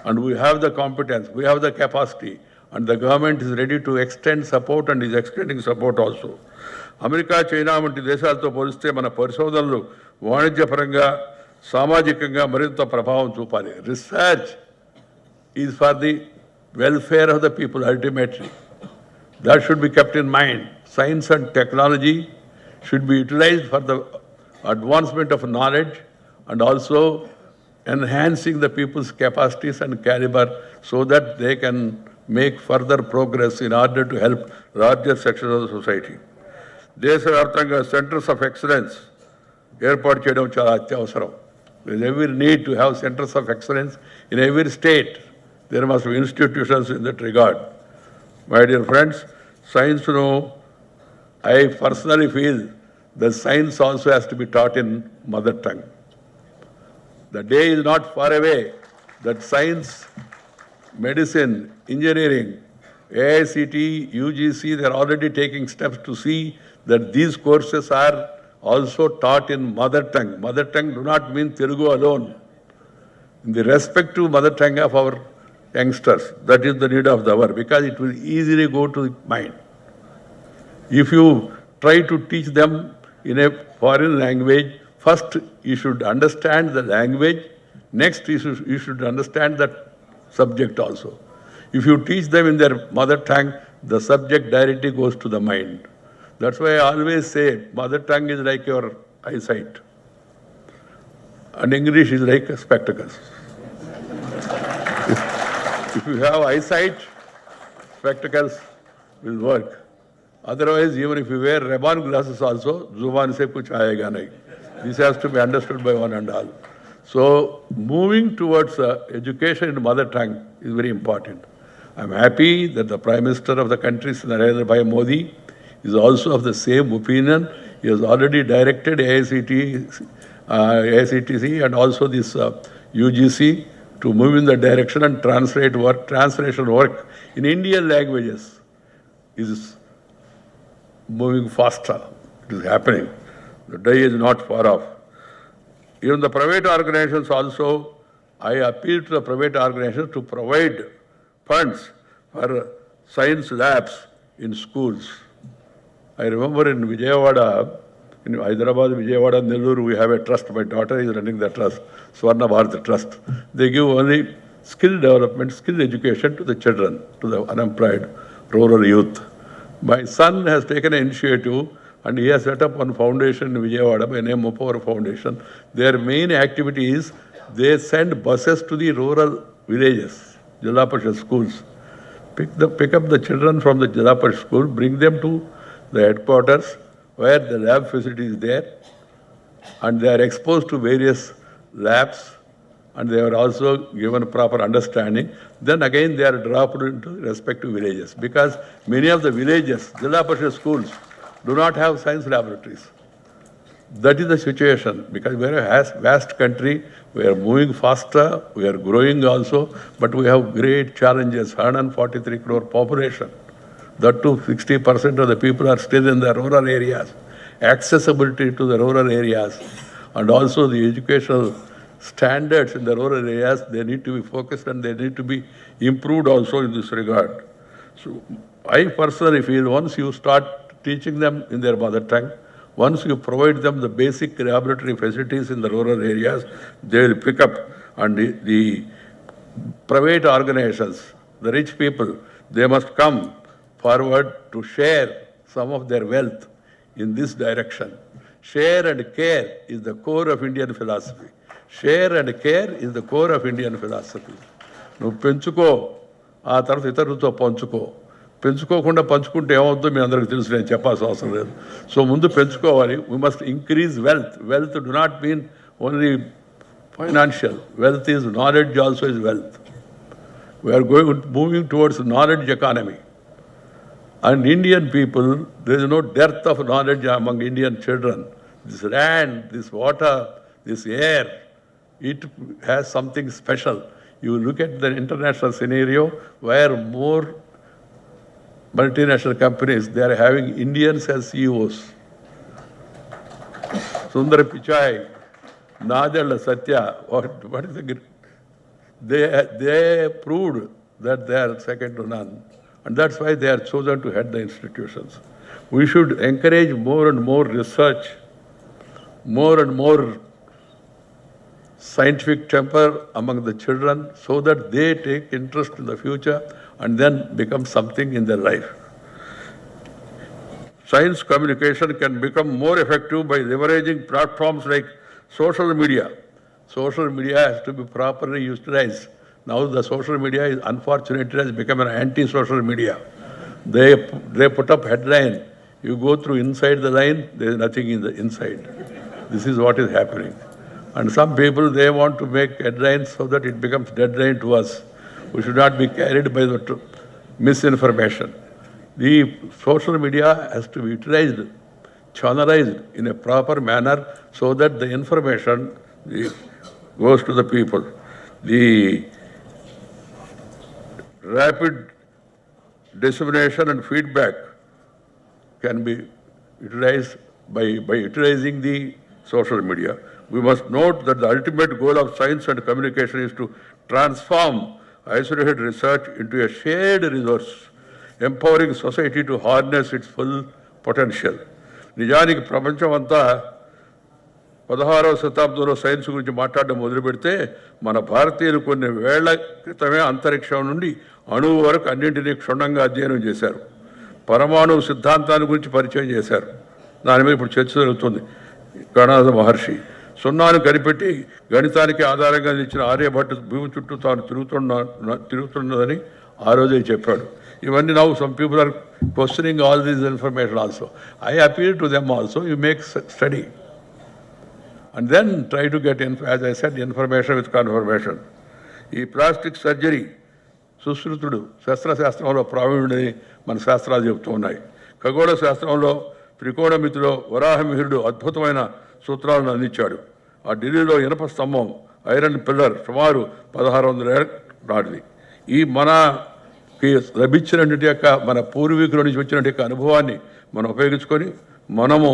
and we have the competence, we have the capacity, and the government is ready to extend support and is extending support also. America China వంటి దేశాలతో పోలిస్తే మన పరిశోధనలు వాణిజ్యపరంగా సామాజికంగా మరింత ప్రభావం చూపాలి. Research is for the welfare of the people ultimately. That should be kept in mind. Science and technology should be utilized for the advancement of knowledge and also enhancing the people's capacities and caliber so that they can make further progress in order to help larger sections of the society. దేశవ్యాప్తంగా centres of excellence ఏర్పాటు చేయడం చాలా అత్యవసరం. There is every need to have centers of excellence in every state. There must be institutions in that regard. My dear friends, science, I personally feel that science also has to be taught in mother tongue. The day is not far away that science, medicine, engineering, AICT, UGC, they are already taking steps to see that these courses are also taught in mother tongue. Mother tongue do not mean Telugu alone. In the respect to mother tongue of our youngsters, that is the need of the hour, because it will easily go to the mind. If you try to teach them in a foreign language, first you should understand the language, next you should understand that subject also. If you teach them in their mother tongue, the subject directly goes to the mind. That's why I always say mother tongue is like your eyesight and English is like spectacles. If you have eyesight, spectacles will work. Otherwise, even if you wear Ray-Ban glasses also, Zuban se kuch aayega nahi. This has to be understood by one and all. So, moving towards education in mother tongue is very important. I'm happy that the Prime Minister of the country, Narendra Bhai Modi, is also of the same opinion. He has already directed AICTC and also this UGC to move in the direction and translation work in Indian languages is moving faster. It is happening. The day is not far off. Even the private organizations also, I appeal to the private organizations to provide funds for science labs in schools. I remember in Vijayawada, in Hyderabad, Vijayawada, Nellore, we have a trust. My daughter is running the trust, Swarna Bharat Trust. They give only skill development, skill education to the children, to the unemployed rural youth. My son has taken an initiative and he has set up one foundation in Vijayawada by name of Power Foundation. Their main activity is they send buses to the rural villages, Jilla Parishad schools. Pick up the children from the Jilla Parishad school, bring them to the headquarters where the lab facility is there and they are exposed to various labs and they are also given proper understanding. Then again they are dropped into respective villages because many of the villages, Jilla Parishad schools, do not have science laboratories. That is the situation because we are a vast country, we are moving faster, we are growing also, but we have great challenges, 143 crore population. That too, 60% of the people are still in the rural areas. Accessibility to the rural areas and also the educational standards in the rural areas, they need to be focused and they need to be improved also in this regard. So I personally feel once you start teaching them in their mother tongue, once you provide them the basic laboratory facilities in the rural areas, they will pick up and the private organizations, the rich people, they must come forward to share some of their wealth in this direction. Share and care is the core of Indian philosophy. Share and care is the core of Indian philosophy. నువ్వు పెంచుకో ఆ తర్వాత ఇతరులతో పంచుకో. పెంచుకోకుండా పంచుకుంటే ఏమవుతుందో మీ అందరికీ తెలుసు, నేను చెప్పాల్సిన అవసరం లేదు. సో ముందు పెంచుకోవాలి. We must increase wealth. Wealth do not mean only financial. Wealth is knowledge also is wealth. We are moving towards knowledge economy. And Indian people, there is no dearth of knowledge among Indian children. This land, this water, this air, it has something special. You look at the international scenario where more multinational companies, they are having Indians as CEOs. Sundar Pichai, Nadella Satya, what is the They proved that they are second to none, and that's why they are chosen to head the institutions. We should encourage more and more research, more and more scientific temper among the children so that they take interest in the future and then become something in their life. Science communication can become more effective by leveraging platforms like social media. Social media has to be properly utilized. Now the social media is unfortunately has become an anti-social media. They put up headline. You go through inside the line, there is nothing in the inside. This is what is happening. And some people, they want to make headlines so that it becomes deadline to us. We should not be carried by the misinformation. The social media has to be utilized, channelized in a proper manner so that the information goes to the people. The rapid dissemination and feedback can be utilized by utilizing the social media. We must note that the ultimate goal of science and communication is to transform isolated research into a shared resource, empowering society to harness its full potential. నిజానికి ప్రపంచం అంతా 16వ శతాబ్దంలో science గురించి మాట్లాడడం మొదలు పెడితే మన భారతీయులు కొన్ని వేళ్ల క్రితమే అంతరిక్షం నుండి అణువు వరకు అన్నింటినీ క్షుణ్ణంగా అధ్యయనం చేశారు. పరమాణు సిద్ధాంతాన్ని గురించి పరిచయం చేశారు. దాని మీద ఇప్పుడు చర్చ జరుగుతుంది. గణనాథ మహర్షి సున్నాను కనిపెట్టి గణితానికి ఆధారంగా నిలిచిన ఆర్యభట్టు భూమి చుట్టూ తాను తిరుగుతున్నదని ఆ రోజే చెప్పాడు. ఇవన్నీ now some people are questioning all this information also. I appeal to them also, you make study. And then try to get, as I said, information with confirmation. ఈ ప్లాస్టిక్ సర్జరీ సుశ్రుతుడు శస్త్రశాస్త్రంలో ప్రావీణ్యుడని మన శాస్త్రాలు చెబుతూ ఉన్నాయి. ఖగోళ శాస్త్రంలో త్రికోణమితిలో వరాహమిహిరుడు అద్భుతమైన సూత్రాలను అందించాడు. ఆ ఢిల్లీలో ఇనప స్తంభం ఐరన్ పిల్లర్ సుమారు 1600 ఏళ్ల నాటిది. ఈ మనకి లభించినటువంటి యొక్క మన పూర్వీకుల నుంచి వచ్చినటువంటి యొక్క అనుభవాన్ని మనం ఉపయోగించుకొని మనము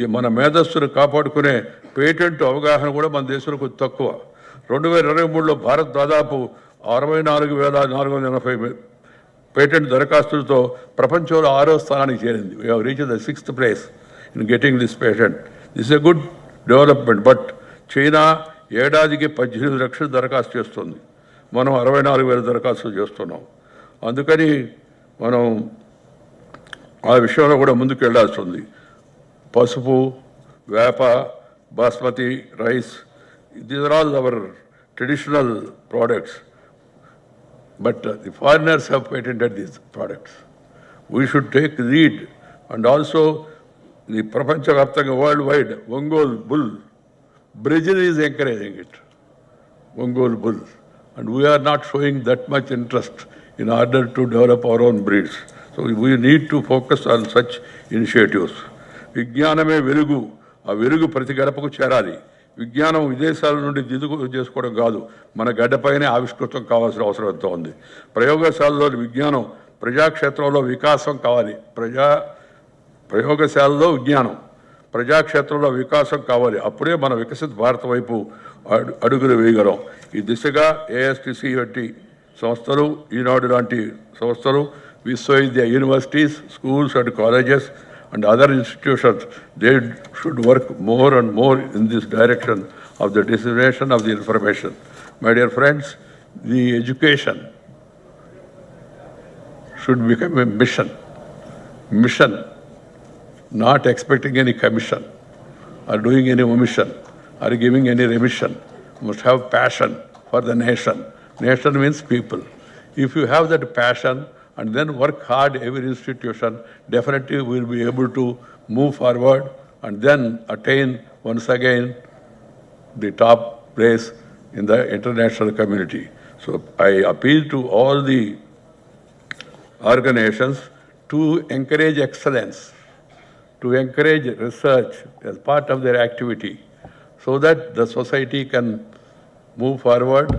ఈ మన మేధస్సును కాపాడుకునే పేటెంట్ అవగాహన కూడా మన దేశంలో కొంచెం తక్కువ. 2023లో భారత్ దాదాపు 64,480 పేటెంట్ దరఖాస్తులతో ప్రపంచంలో 6వ స్థానానికి చేరింది. We have reached the 6th place in getting this patent. This a good development. But China ఏడాదికి 18 లక్షలు దరఖాస్తు చేస్తుంది. మనం 64,000 దరఖాస్తులు చేస్తున్నాం. అందుకని మనం ఆ విషయంలో కూడా ముందుకు వెళ్ళాల్సి ఉంది. పసుపు, వేప, basmati rice, these are all our traditional products. But the foreigners have patented these products. We should take lead. And also the Prapanchavyaptanga worldwide, Ongole bull, Brazil is encouraging it, Ongole bull. And we are not showing that much interest in order to develop our own breeds. So we need to focus on such initiatives. విజ్ఞానమే వెలుగు, ఆ వెలుగు ప్రతి గడపకు చేరాలి. విజ్ఞానం విదేశాల నుండి దిగువ చేసుకోవడం కాదు, మన గడ్డపైనే ఆవిష్కృతం కావాల్సిన అవసరం ఎంతో ఉంది. ప్రయోగశాలలో విజ్ఞానం ప్రజాక్షేత్రంలో వికాసం కావాలి. ప్రయోగశాలలో విజ్ఞానం ప్రజాక్షేత్రంలో వికాసం కావాలి. అప్పుడే మన వికసిత భారత వైపు అడుగులు వేయగలం. ఈ దిశగా ఏఎస్టిసి వంటి సంస్థలు, ఈనాడు లాంటి సంస్థలు, విశ్వవిద్యాలయ universities, schools and colleges and other institutions, they should work more and more in this direction of the dissemination of the information. My dear friends, the education should become a mission, not expecting any commission or doing any omission or giving any remission. You must have passion for the nation. Nation means people. If you have that passion and then work hard, every institution definitely will be able to move forward and then attain once again the top place in the international community. So I appeal to all the organizations to encourage excellence, to encourage research as part of their activity so that the society can move forward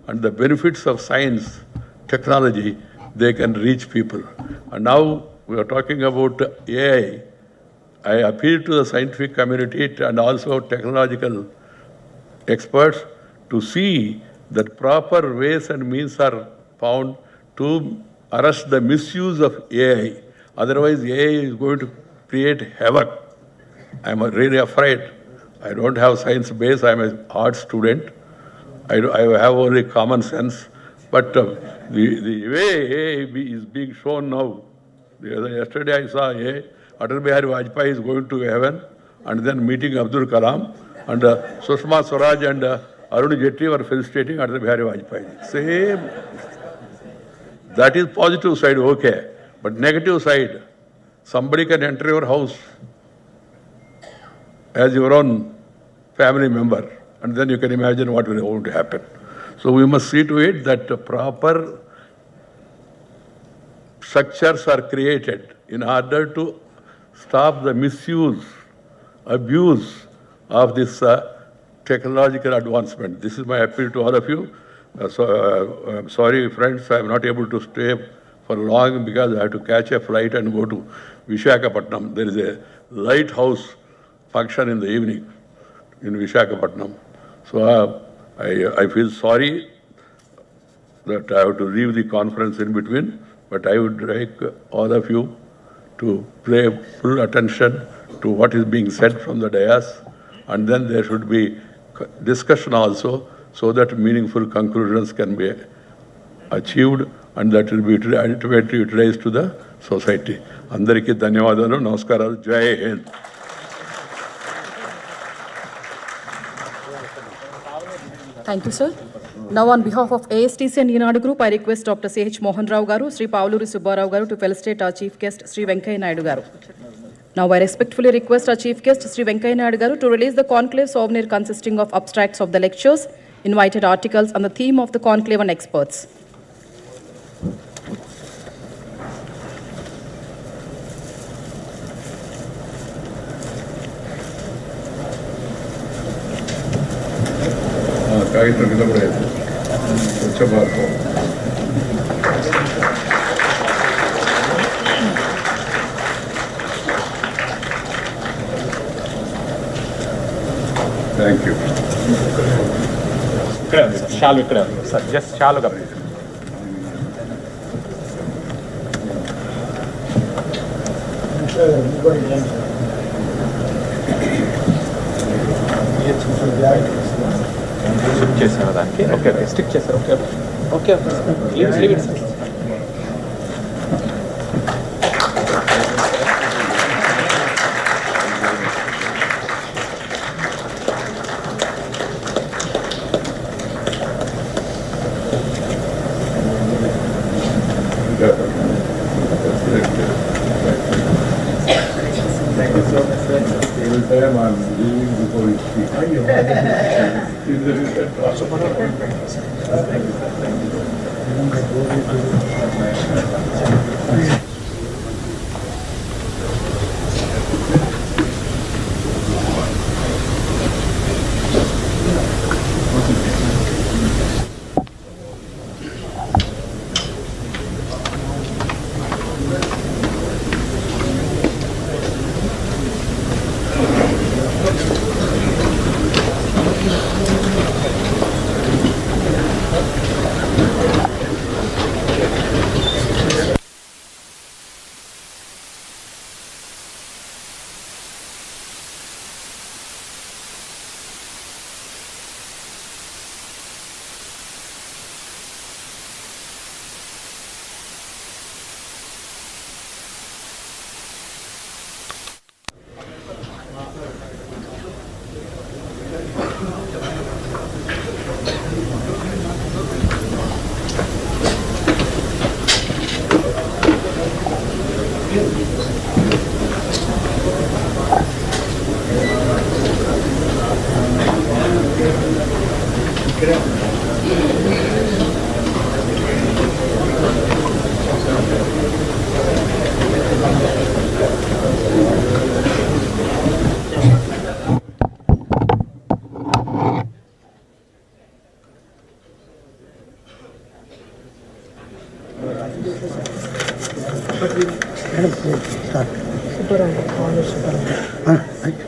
and the benefits of science, technology, they can reach people. And now we are talking about AI. I appeal to the scientific community and also technological experts to see that proper ways and means are found to arrest the misuse of AI. Otherwise, AI is going to create havoc. I'm really afraid. I don't have science base. I'm an art student. I have only common sense. But the way AI is being shown now, yesterday I saw AI, Atal Bihari Vajpayee is going to heaven and then meeting Abdul Kalam, and Sushma Swaraj and Arun Jaitley were felicitating Atal Bihari Vajpayee. Same. That is positive side, okay. But negative side, somebody can enter your house as your own family member, and then you can imagine what will going to happen. So we must see to it that proper structures are created in order to stop the misuse, abuse of this technological advancement. This is my appeal to all of you. I'm sorry, friends, I'm not able to stay for long because I have to catch a flight and go to Vishakhapatnam. There is a lighthouse function in the evening in Vishakhapatnam. So I feel sorry that I have to leave the conference in between, but I would like all of you to pay full attention to what is being said from the dais, and then there should be discussion also, so that meaningful conclusions can be achieved, and that will be ultimately utilized to the society. Andariki ధన్యవాదాలు, నమస్కారాలు, జై Hind. Thank you, sir. Now, on behalf of ASTC and Yenadu Group, I request Dr. C.H. Mohan Rao Garu, Sri Pavluri Subbarao Garu to felicitate our Chief Guest, Sri Venkaiah Naidu Garu. Now, I respectfully request our Chief Guest, Sri Venkaiah Naidu Garu, to release the conclave souvenir consisting of abstracts of the lectures, invited articles, and the theme of the conclave and experts. కాగితం కింద పడేది Swachh Bharat. Thank you. ఇక్కడే ఉంది sir, షాలు ఇక్కడే ఉంది sir, just షాలు కప్పి. Stick చేశారు దానికి, ఓకే ఓకే స్టిక్ చేశారు, okay okay okay leave it sir. Every time I'm leaving before you speak.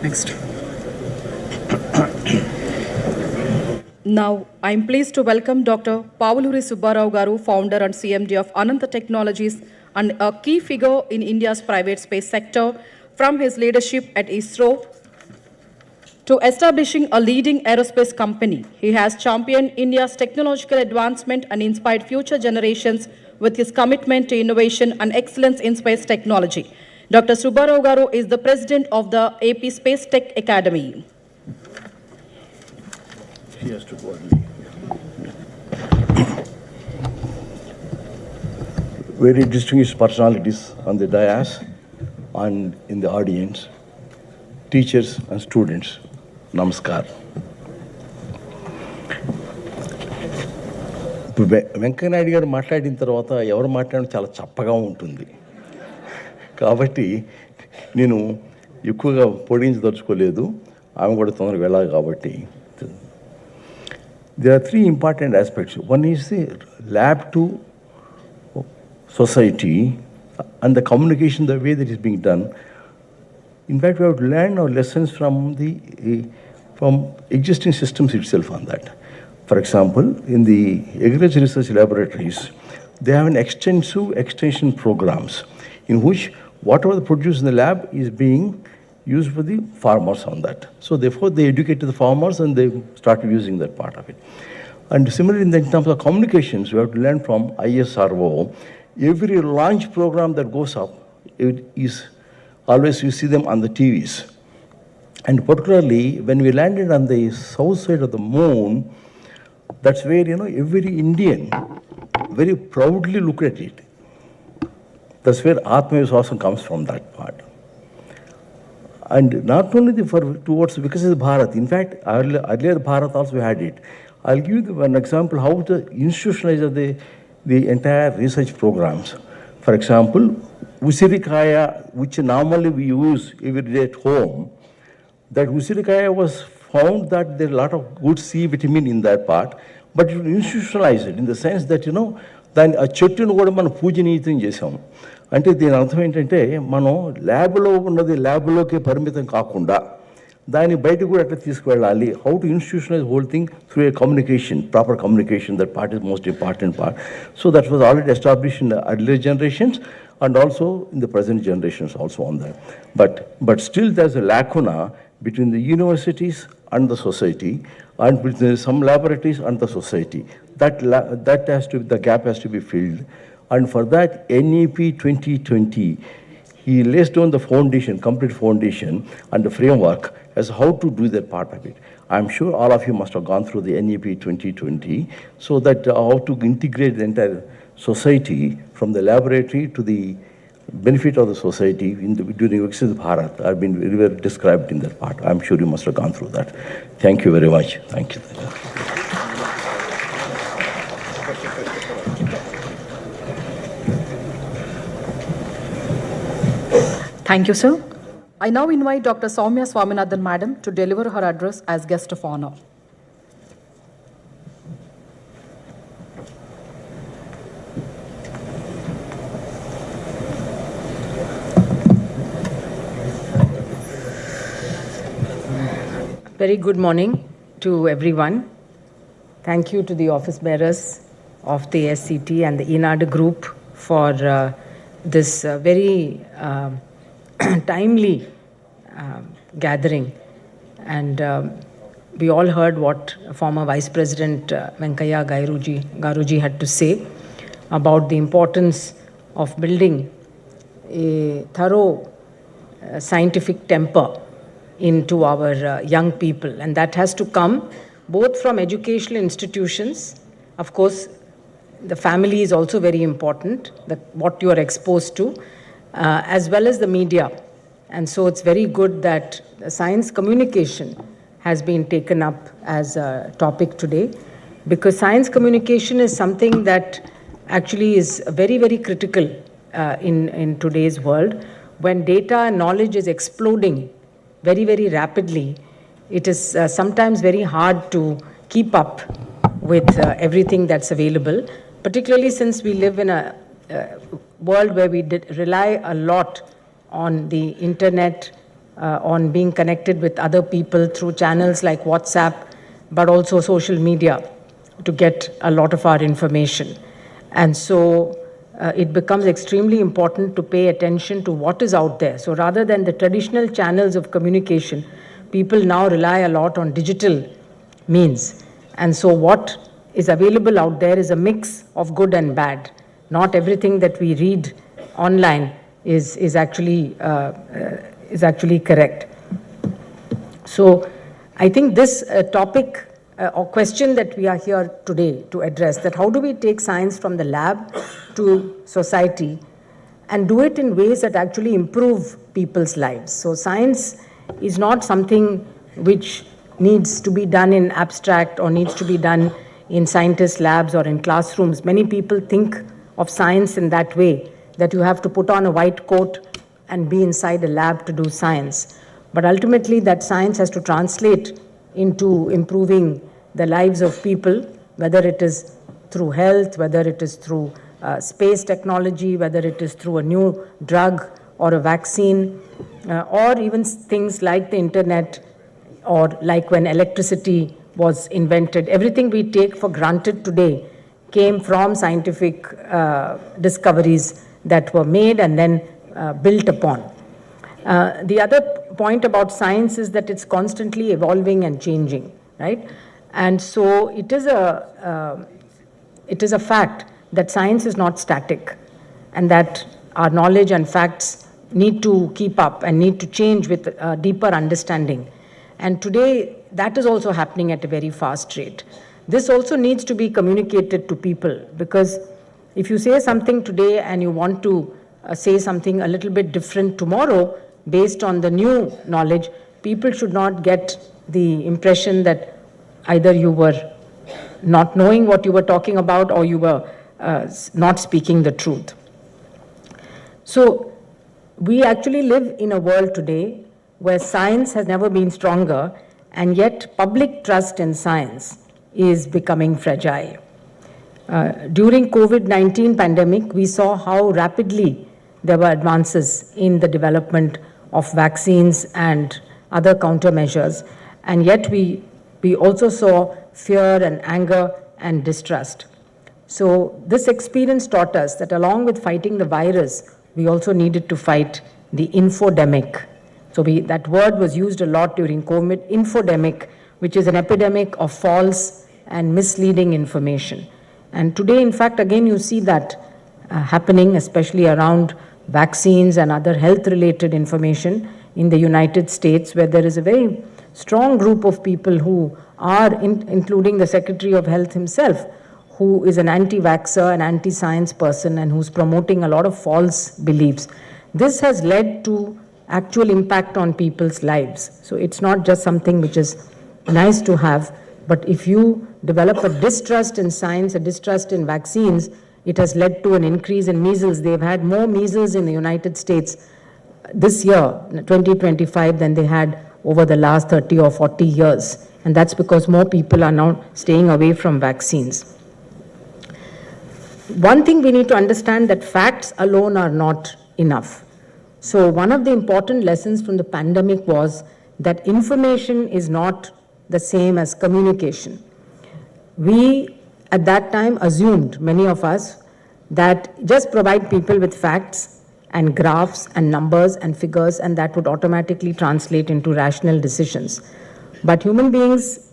Next. Now, I am pleased to welcome Dr. Pavuluri Subbarao Garu, founder and CMD of Ananta Technologies and a key figure in India's private space sector, from his leadership at ISRO to establishing a leading aerospace company. He has championed India's technological advancement and inspired future generations with his commitment to innovation and excellence in space technology. Dr. Subbarao Garu is the president of the AP Space Tech Academy. She has to go early. Very distinguished personalities on the dais and in the audience, teachers and students, namaskar. ఇప్పుడు వెంకయ్యనాయుడు గారు మాట్లాడిన తర్వాత ఎవరు మాట్లాడడం చాలా చప్పగా ఉంటుంది కాబట్టి నేను ఎక్కువగా పొడిగించదలుచుకోలేదు. ఆమె కూడా తొందరగా వెళ్ళాలి కాబట్టి. There are three important aspects. One is the lab to society and the communication, the way that is being done. In fact, we have to learn our lessons from existing systems itself on that. For example, in the agriculture research laboratories, they have an extensive extension programs in which whatever they produce in the lab is being used for the farmers on that. So therefore, they educate the farmers and they start using that part of it. And similarly, in terms of communications, we have to learn from ISRO. Every launch program that goes up, it is always you see them on the TVs. And particularly when we landed on the south side of the moon, that's where, every Indian very proudly looked at it. That's where Atmaviswasam comes from, that part. And not only towards Viksit Bharat, in fact, earlier Bharat also had it. I'll give you one example how to institutionalize the entire research programs. For example, Usirikaya, which normally we use every day at home, that Usirikaya was found that there are a lot of good C vitamin in that part, but you institutionalize it in the sense that, దాని ఆ చెట్టును కూడా మనం పూజనీయం చేసాం. అంటే దీని అర్థం ఏంటంటే మనం ల్యాబ్లో ఉన్నది ల్యాబ్లోకే పరిమితం కాకుండా దాన్ని బయటకు కూడా ఎట్లా తీసుకువెళ్ళాలి, how to institutionalise whole thing through a communication, proper communication, that part is most important part. So that was already established in the earlier generations and also in the present generations also on that. But still there's a lacuna between the universities and the society, and between some laboratories and the society. The gap has to be filled. And for that, NEP 2020, he lays down the foundation, complete foundation and the framework as how to do that part of it. I'm sure all of you must have gone through the NEP 2020, so that how to integrate the entire society from the laboratory to the benefit of the society during Viksit Bharat have been very well described in that part. I'm sure you must have gone through that. Thank you very much. Thank you. Thank you, sir. I now invite Dr. Soumya Swaminathan Madam to deliver her address as guest of honor. Very good morning to everyone. Thank you to the office bearers of the SCT and the ENAD group for this very timely gathering. And we all heard what former Vice President Venkaiah Garuji had to say about the importance of building a thorough scientific temper into our young people, and that has to come both from educational institutions. Of course, the family is also very important, what you are exposed to, as well as the media. And so it's very good that science communication has been taken up as a topic today, because science communication is something that actually is very, very critical in today's world. When data and knowledge is exploding very, very rapidly, it is sometimes very hard to keep up with everything that's available, particularly since we live in a world where we rely a lot on the internet, on being connected with other people through channels like WhatsApp, but also social media to get a lot of our information. And so it becomes extremely important to pay attention to what is out there. So rather than the traditional channels of communication, people now rely a lot on digital means. And so what is available out there is a mix of good and bad. Not everything that we read online is actually correct. So I think this topic or question that we are here today to address, that how do we take science from the lab to society and do it in ways that actually improve people's lives. So science is not something which needs to be done in abstract or needs to be done in scientist labs or in classrooms. Many people think of science in that way, that you have to put on a white coat and be inside a lab to do science. But ultimately that science has to translate into improving the lives of people, whether it is through health, whether it is through space technology, whether it is through a new drug or a vaccine, or even things like the internet, or like when electricity was invented. Everything we take for granted today came from scientific discoveries that were made and then built upon. The other point about science is that it's constantly evolving and changing, right? And so it is a fact that science is not static, and that our knowledge and facts need to keep up and need to change with a deeper understanding. And today that is also happening at a very fast rate. This also needs to be communicated to people, because if you say something today and you want to say something a little bit different tomorrow based on the new knowledge, people should not get the impression that either you were not knowing what you were talking about or you were not speaking the truth. So we actually live in a world today where science has never been stronger, and yet public trust in science is becoming fragile. During COVID-19 pandemic, we saw how rapidly there were advances in the development of vaccines and other countermeasures, and yet we also saw fear and anger and distrust. So this experience taught us that along with fighting the virus, we also needed to fight the infodemic. So that word was used a lot during COVID, infodemic, which is an epidemic of false and misleading information. And today, in fact, again, you see that happening, especially around vaccines and other health-related information in the United States, where there is a very strong group of people who are, including the Secretary of Health himself, who is an anti-vaxxer, an anti-science person, and who's promoting a lot of false beliefs. This has led to actual impact on people's lives. So it's not just something which is nice to have, but if you develop a distrust in science, a distrust in vaccines, it has led to an increase in measles. They've had more measles in the United States this year, 2025, than they had over the last 30 or 40 years. And that's because more people are now staying away from vaccines. One thing we need to understand, that facts alone are not enough. So one of the important lessons from the pandemic was that information is not the same as communication. We, at that time, assumed, many of us, that just provide people with facts and graphs and numbers and figures, and that would automatically translate into rational decisions. But human beings,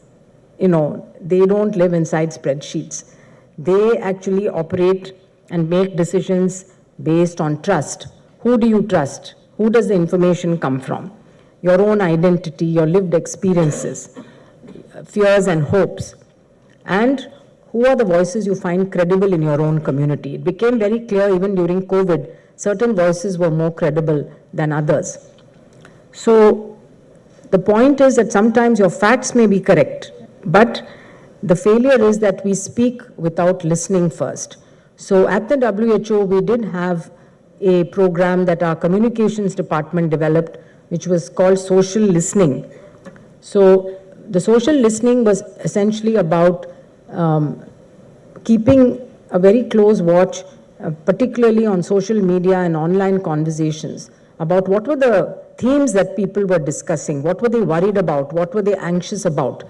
they don't live inside spreadsheets. They actually operate and make decisions based on trust. Who do you trust? Who does the information come from? Your own identity, your lived experiences, fears and hopes. And who are the voices you find credible in your own community? It became very clear even during COVID, certain voices were more credible than others. So the point is that sometimes your facts may be correct, but the failure is that we speak without listening first. So at the WHO, we did have a program that our communications department developed, which was called social listening. So the social listening was essentially about keeping a very close watch, particularly on social media and online conversations, about what were the themes that people were discussing, what were they worried about, what were they anxious about,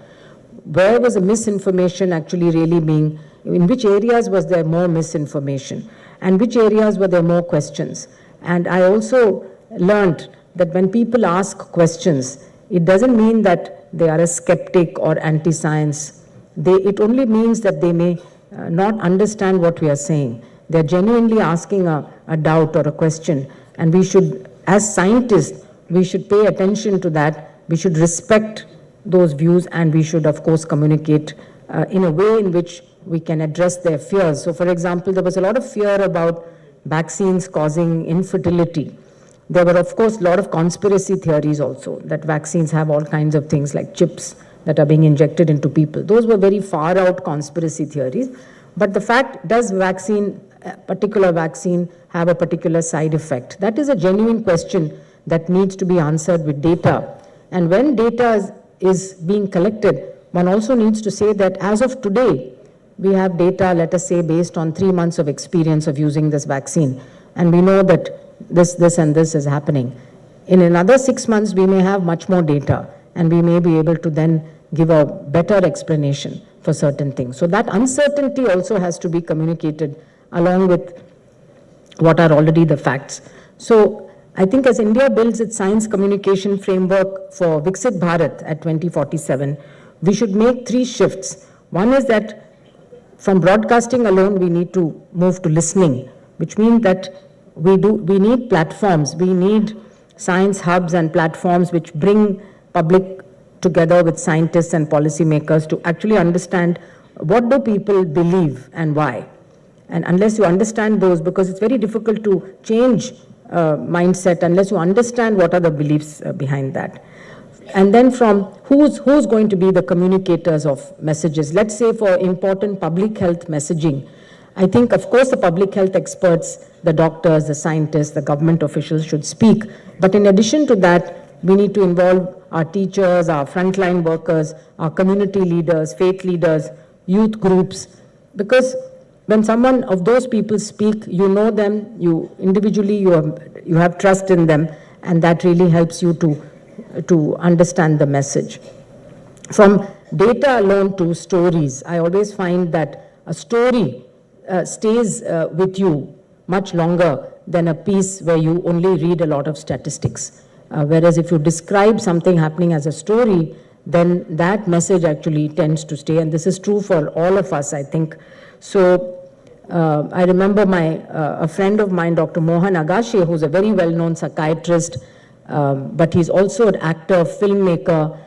where was the misinformation actually really being, in which areas was there more misinformation, and which areas were there more questions. And I also learned that when people ask questions, it doesn't mean that they are a skeptic or anti-science. It only means that they may not understand what we are saying. They're genuinely asking a doubt or a question, and we should, as scientists, we should pay attention to that. We should respect those views, and we should, of course, communicate in a way in which we can address their fears. So, for example, there was a lot of fear about vaccines causing infertility. There were, of course, a lot of conspiracy theories also, that vaccines have all kinds of things like chips that are being injected into people. Those were very far out conspiracy theories. But the fact, does a particular vaccine have a particular side effect? That is a genuine question that needs to be answered with data. And when data is being collected, one also needs to say that as of today, we have data, let us say, based on 3 months of experience of using this vaccine. And we know that this and this is happening. In another 6 months, we may have much more data, and we may be able to then give a better explanation for certain things. So that uncertainty also has to be communicated along with what are already the facts. So I think as India builds its science communication framework for Viksit Bharat at 2047, we should make 3 shifts. One is that from broadcasting alone, we need to move to listening, which means that we need platforms, we need science hubs and platforms which bring public together with scientists and policymakers to actually understand what do people believe and why. And unless you understand those, because it's very difficult to change mindset unless you understand what are the beliefs behind that. And then from who's going to be the communicators of messages. Let's say for important public health messaging, I think, of course, the public health experts, the doctors, the scientists, the government officials should speak. But in addition to that, we need to involve our teachers, our frontline workers, our community leaders, faith leaders, youth groups. Because when someone of those people speak, you know them, you individually, you have trust in them, and that really helps you to understand the message. From data alone to stories, I always find that a story stays with you much longer than a piece where you only read a lot of statistics. Whereas if you describe something happening as a story, then that message actually tends to stay. And this is true for all of us, I think. So I remember a friend of mine, Dr. Mohan Agashe, who's a very well-known psychiatrist, but he's also an actor, filmmaker,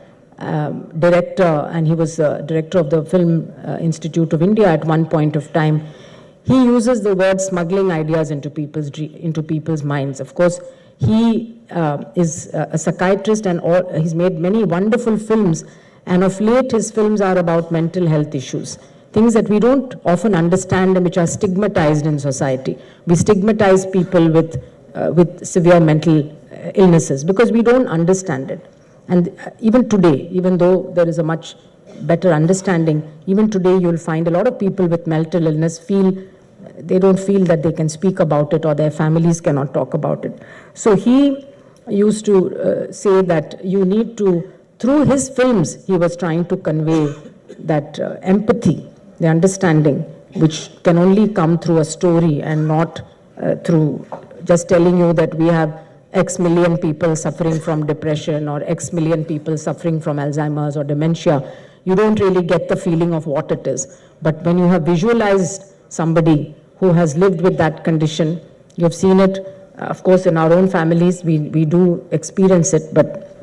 director, and he was director of the Film Institute of India at one point of time. He uses the word smuggling ideas into people's minds. Of course, he is a psychiatrist, and he's made many wonderful films, and of late his films are about mental health issues, things that we don't often understand and which are stigmatized in society. We stigmatize people with severe mental illnesses because we don't understand it. And even today, even though there is a much better understanding, even today you'll find a lot of people with mental illness they don't feel that they can speak about it, or their families cannot talk about it. So he used to say that you need to, through his films, he was trying to convey that empathy, the understanding, which can only come through a story and not through just telling you that we have X million people suffering from depression or X million people suffering from Alzheimer's or dementia. You don't really get the feeling of what it is. But when you have visualized somebody who has lived with that condition, you've seen it, of course, in our own families, we do experience it. But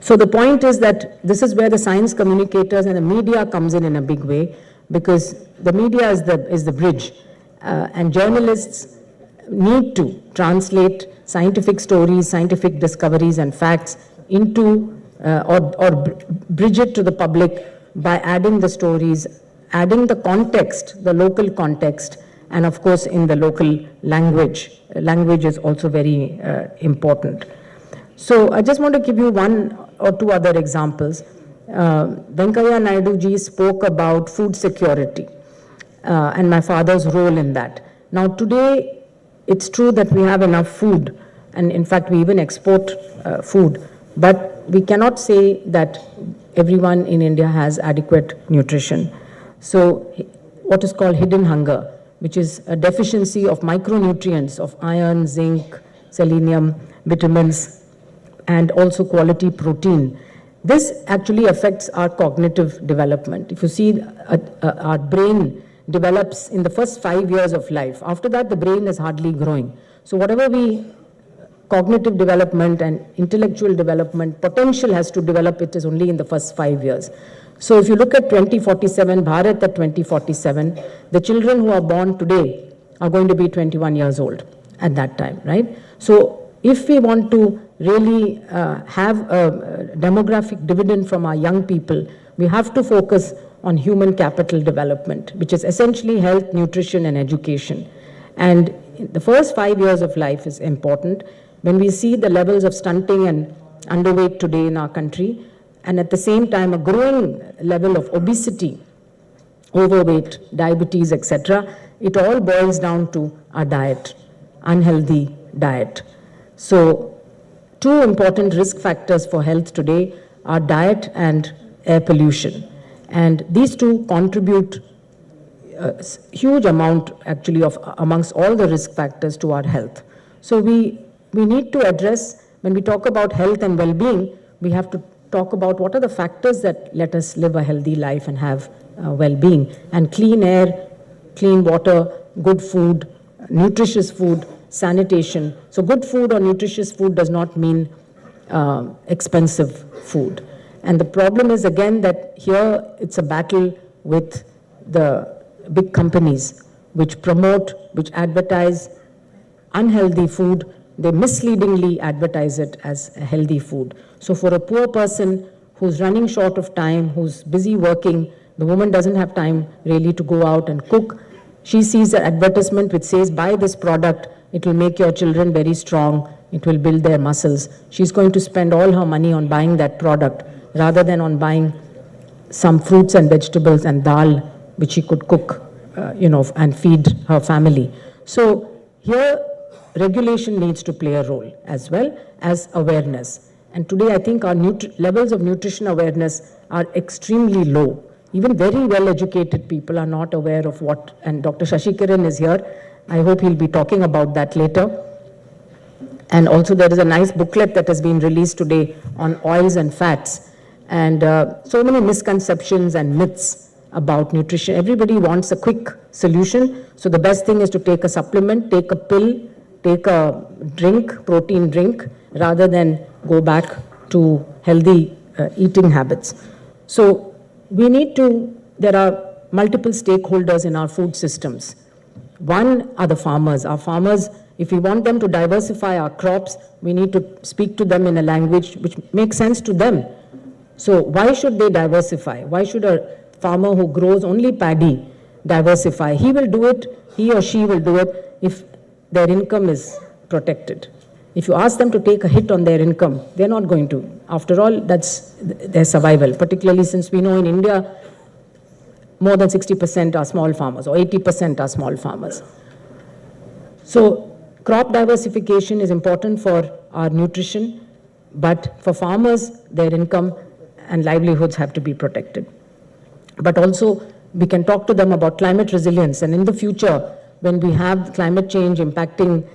so the point is that this is where the science communicators and the media comes in a big way, because the media is the bridge, and journalists need to translate scientific stories, scientific discoveries and facts into or bridge it to the public by adding the stories, adding the context, the local context, and of course in the local language. Language is also very important. So I just want to give you 1 or 2 other examples. Venkaiah Naidu ji spoke about food security and my father's role in that. Now today, it's true that we have enough food, and in fact we even export food, but we cannot say that everyone in India has adequate nutrition. So what is called hidden hunger, which is a deficiency of micronutrients of iron, zinc, selenium, vitamins, and also quality protein. This actually affects our cognitive development. If you see, our brain develops in the first 5 years of life. After that, the brain is hardly growing. So whatever cognitive development and intellectual development potential has to develop, it is only in the first 5 years. So if you look at 2047, Bharat at 2047, the children who are born today are going to be 21 years old at that time, right? So if we want to really have a demographic dividend from our young people, we have to focus on human capital development, which is essentially health, nutrition, and education. And the first 5 years of life is important. When we see the levels of stunting and underweight today in our country, and at the same time a growing level of obesity, overweight, diabetes, etc., it all boils down to our diet, unhealthy diet. So two important risk factors for health today are diet and air pollution. And these two contribute a huge amount actually of amongst all the risk factors to our health. So we need to address, when we talk about health and well-being, we have to talk about what are the factors that let us live a healthy life and have well-being. And clean air, clean water, good food, nutritious food, sanitation. So good food or nutritious food does not mean expensive food. And the problem is again that here it's a battle with the big companies which promote, which advertise unhealthy food. They misleadingly advertise it as a healthy food. So for a poor person who's running short of time, who's busy working, the woman doesn't have time really to go out and cook. She sees an advertisement which says, buy this product, it will make your children very strong, it will build their muscles. She's going to spend all her money on buying that product rather than on buying some fruits and vegetables and dal which she could cook, and feed her family. So here, regulation needs to play a role as well as awareness. And today I think our levels of nutrition awareness are extremely low. Even very well-educated people are not aware of what, and Dr. Shashikiran is here. I hope he'll be talking about that later. And also there is a nice booklet that has been released today on oils and fats. And so many misconceptions and myths about nutrition. Everybody wants a quick solution. So the best thing is to take a supplement, take a pill, take a drink, protein drink, rather than go back to healthy eating habits. So we need to, there are multiple stakeholders in our food systems. One are the farmers. Our farmers, if we want them to diversify our crops, we need to speak to them in a language which makes sense to them. So why should they diversify? Why should a farmer who grows only paddy diversify? He will do it, he or she will do it if their income is protected. If you ask them to take a hit on their income, they're not going to. After all, that's their survival, particularly since we know in India, more than 60% are small farmers or 80% are small farmers. So crop diversification is important for our nutrition, but for farmers, their income and livelihoods have to be protected. But also, we can talk to them about climate resilience, and in the future, when we have climate change impacting,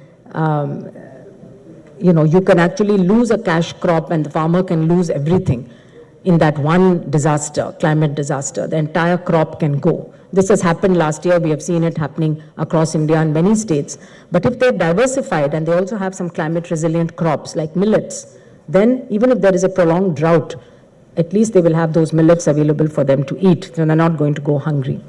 you can actually lose a cash crop and the farmer can lose everything in that one disaster, climate disaster. The entire crop can go. This has happened last year. We have seen it happening across India in many states. But if they're diversified and they also have some climate resilient crops like millets, then even if there is a prolonged drought, at least they will have those millets available for them to eat. So they're not going to go hungry.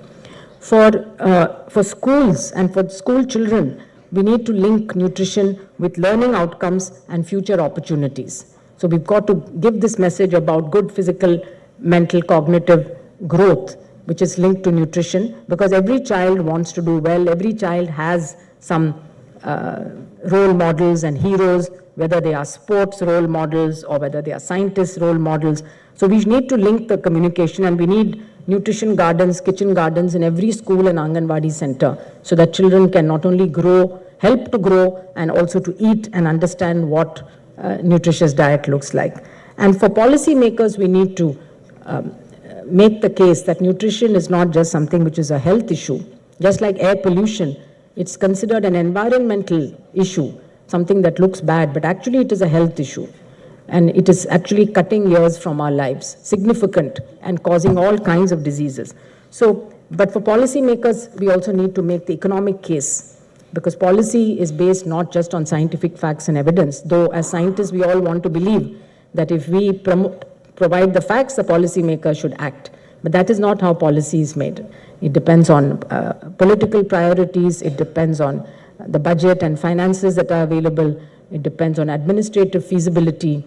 For schools and for school children, we need to link nutrition with learning outcomes and future opportunities. So we've got to give this message about good physical, mental, cognitive growth, which is linked to nutrition, because every child wants to do well. Every child has some role models and heroes, whether they are sports role models or whether they are scientists role models. So we need to link the communication, and we need nutrition gardens, kitchen gardens in every school and Anganwadi center, so that children can not only grow, help to grow, and also to eat and understand what nutritious diet looks like. And for policymakers, we need to make the case that nutrition is not just something which is a health issue. Just like air pollution, it's considered an environmental issue, something that looks bad, but actually it is a health issue. And it is actually cutting years from our lives, significant, and causing all kinds of diseases. So, but for policymakers, we also need to make the economic case, because policy is based not just on scientific facts and evidence, though as scientists we all want to believe that if we provide the facts, the policymaker should act. But that is not how policy is made. It depends on political priorities, it depends on the budget and finances that are available, it depends on administrative feasibility.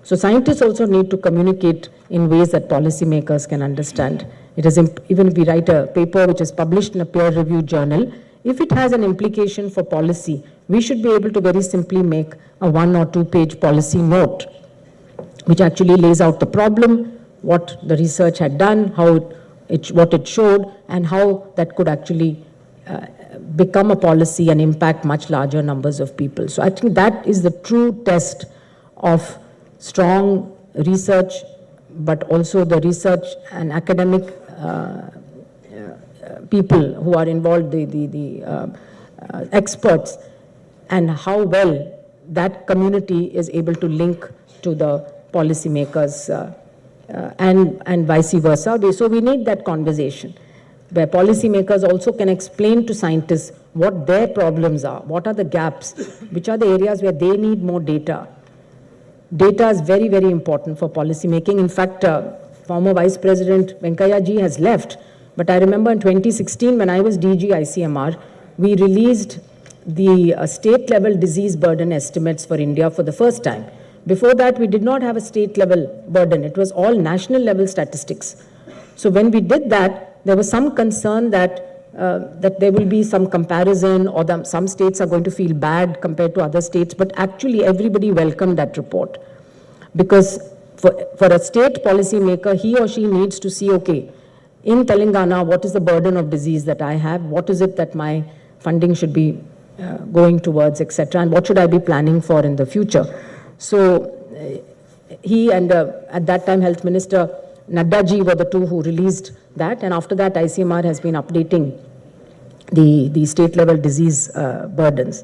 So scientists also need to communicate in ways that policymakers can understand. It is even if we write a paper which is published in a peer-reviewed journal, if it has an implication for policy, we should be able to very simply make a 1 or 2 page policy note, which actually lays out the problem, what the research had done, what it showed, and how that could actually become a policy and impact much larger numbers of people. So I think that is the true test of strong research, but also the research and academic people who are involved, the experts, and how well that community is able to link to the policymakers and vice versa. So we need that conversation where policymakers also can explain to scientists what their problems are, what are the gaps, which are the areas where they need more data. Data is very, very important for policy making. In fact, former Vice President Venkaiah ji has left, but I remember in 2016 when I was DG ICMR, we released the state-level disease burden estimates for India for the first time. Before that, we did not have a state-level burden. It was all national-level statistics. So when we did that, there was some concern that that there will be some comparison, or some states are going to feel bad compared to other states, but actually everybody welcomed that report. Because for a state policy maker, he or she needs to see, okay, in Telangana, what is the burden of disease that I have? What is it that my funding should be going towards, etc., and what should I be planning for in the future? So he and at that time Health Minister Nadda ji were the two who released that, and after that ICMR has been updating the state level disease burdens.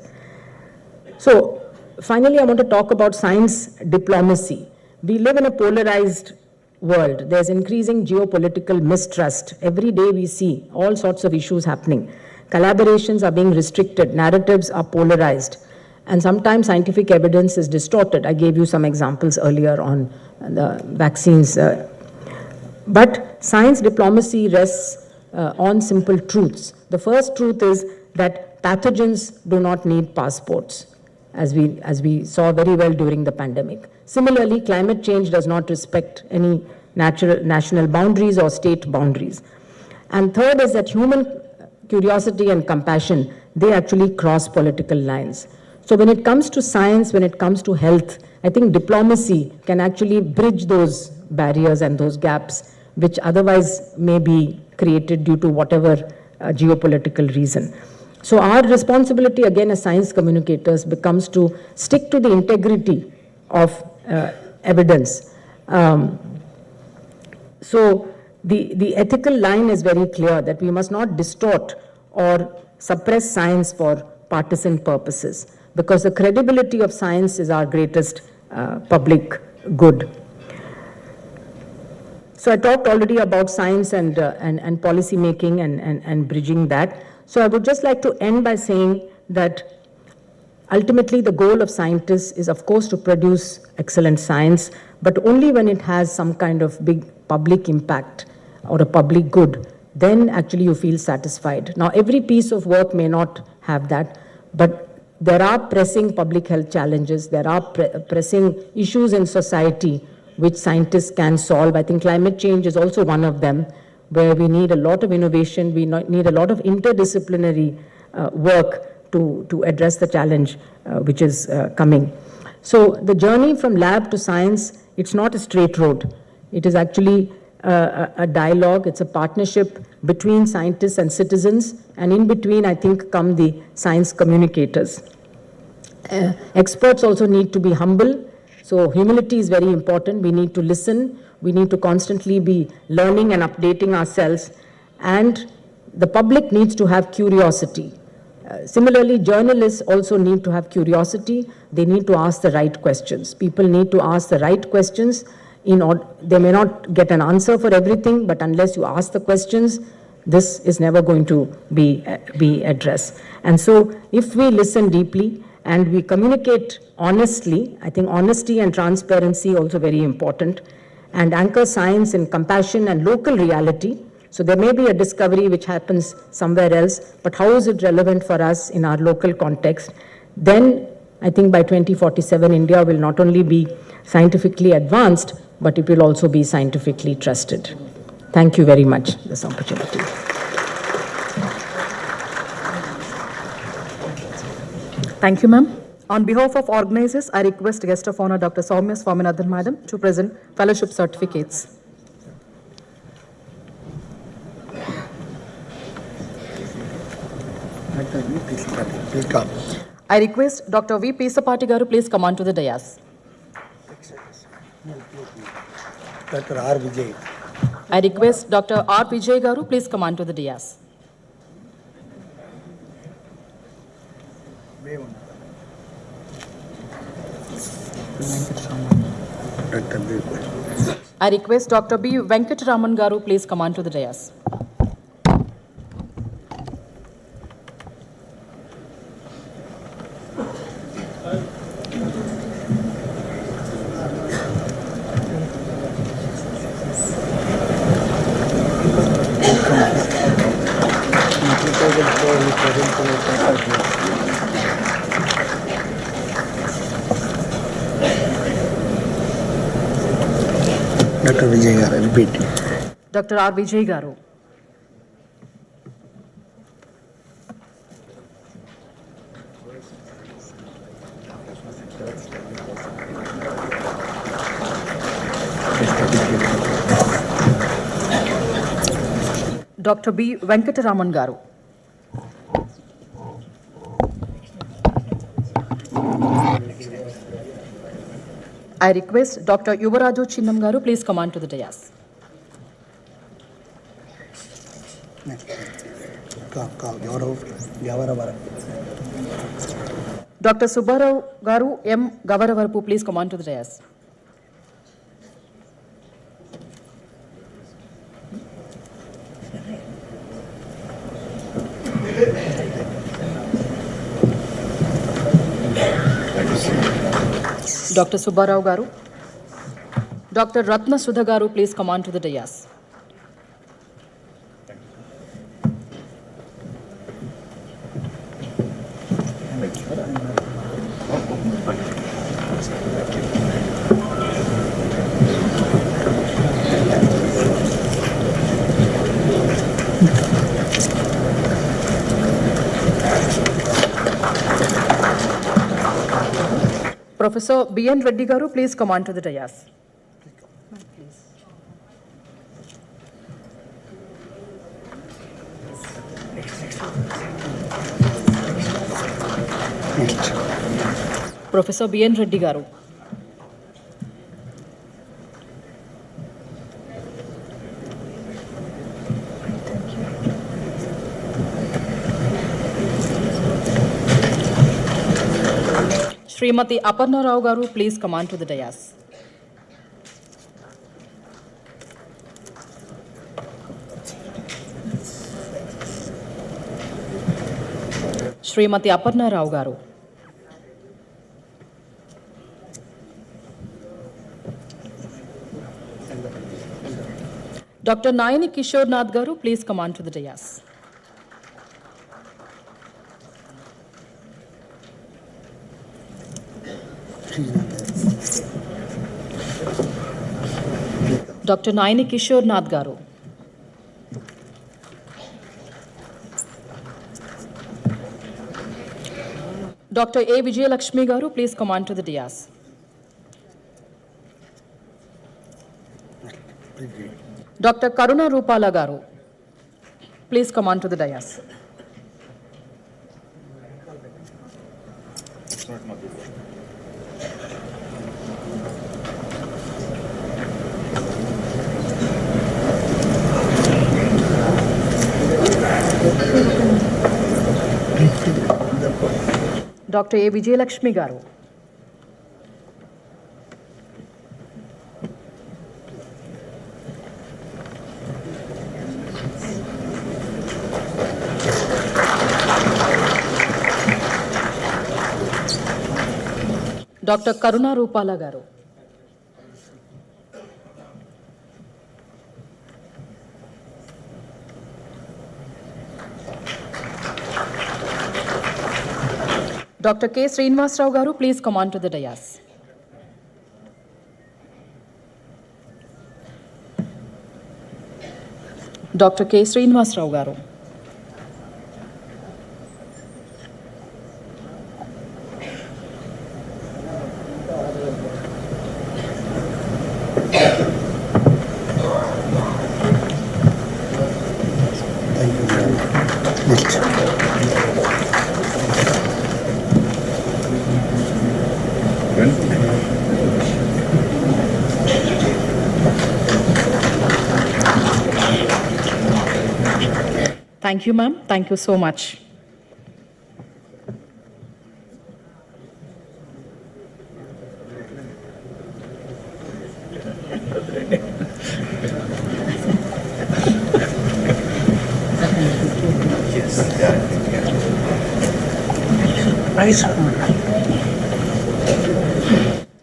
So finally I want to talk about science diplomacy. We live in a polarized world. There's increasing geopolitical mistrust. Every day we see all sorts of issues happening. Collaborations are being restricted, narratives are polarized, and sometimes scientific evidence is distorted. I gave you some examples earlier on the vaccines. But science diplomacy rests on simple truths. The first truth is that pathogens do not need passports, as we saw very well during the pandemic. Similarly, climate change does not respect any national boundaries or state boundaries. And third is that human curiosity and compassion, they actually cross political lines. So when it comes to science, when it comes to health, I think diplomacy can actually bridge those barriers and those gaps which otherwise may be created due to whatever geopolitical reason. So our responsibility again as science communicators becomes to stick to the integrity of evidence. So the ethical line is very clear that we must not distort or suppress science for partisan purposes, because the credibility of science is our greatest public good. So I talked already about science and policy making and bridging that. So I would just like to end by saying that ultimately the goal of scientists is of course to produce excellent science, but only when it has some kind of big public impact or a public good, then actually you feel satisfied. Now every piece of work may not have that, but there are pressing public health challenges, there are pressing issues in society which scientists can solve. I think climate change is also one of them, where we need a lot of innovation, we need a lot of interdisciplinary work to address the challenge which is coming. So the journey from lab to science, it's not a straight road. It is actually a dialogue, it's a partnership between scientists and citizens, and in between I think come the science communicators. Experts also need to be humble. So humility is very important. We need to listen. We need to constantly be learning and updating ourselves, and the public needs to have curiosity. Similarly, journalists also need to have curiosity. They need to ask the right questions. People need to ask the right questions. They may not get an answer for everything, but unless you ask the questions, this is never going to be addressed. And so if we listen deeply and we communicate honestly, I think honesty and transparency also very important, and anchor science in compassion and local reality. So there may be a discovery which happens somewhere else, but how is it relevant for us in our local context? Then I think by 2047, India will not only be scientifically advanced, but it will also be scientifically trusted. Thank you very much for this opportunity. Thank you, ma'am. On behalf of organizers, I request guest of honor Dr. Soumya Swaminathan Madam to present fellowship certificates. Please come. I request Dr. V. Pisapati Garu please come on to the dais. Dr. R. Vijay. I request Dr. R. Vijay Garu please come on to the dais. Dr. B. I request Dr. B. Venkataraman Garu please come on to the dais. Dr. Vijay, repeat. Dr. R. Vijay Garu. Dr. B. Venkataraman Garu. I request Dr. Yuvaraju Chinnam Garu please come on to the dais. Dr. Subbarao Garu M. Gavaravapu please come on to the dais. Dr. Subbarao Garu. Dr. Ratna Sudha Garu please come on to the dais. Professor B.N. Reddy Garu, please come on to the dais. Professor B.N. Reddy Garu. Srimati Aparna Rao Garu, please come on to the dais. Srimati Aparna Rao Garu. Dr. Nayani Kishore Nath Garu, please come on to the dais. Dr. Nayani Kishore Nath Garu. Dr. A. Vijayalakshmi Garu, please come on to the dais. Dr. Karuna Rupala Garu, please come on to the dais. Dr. A. Vijayalakshmi garu. Dr. Karuna Rupala garu. Dr. K. Srinivas Rao garu, please come on to the dais. Dr. K. Srinivas Rao garu. Next. Thank you, ma'am. Thank you so much. Nice.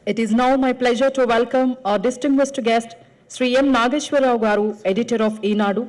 It is now my pleasure to welcome our distinguished guest, Sri M. Nageshwarao garu, editor of Eenadu.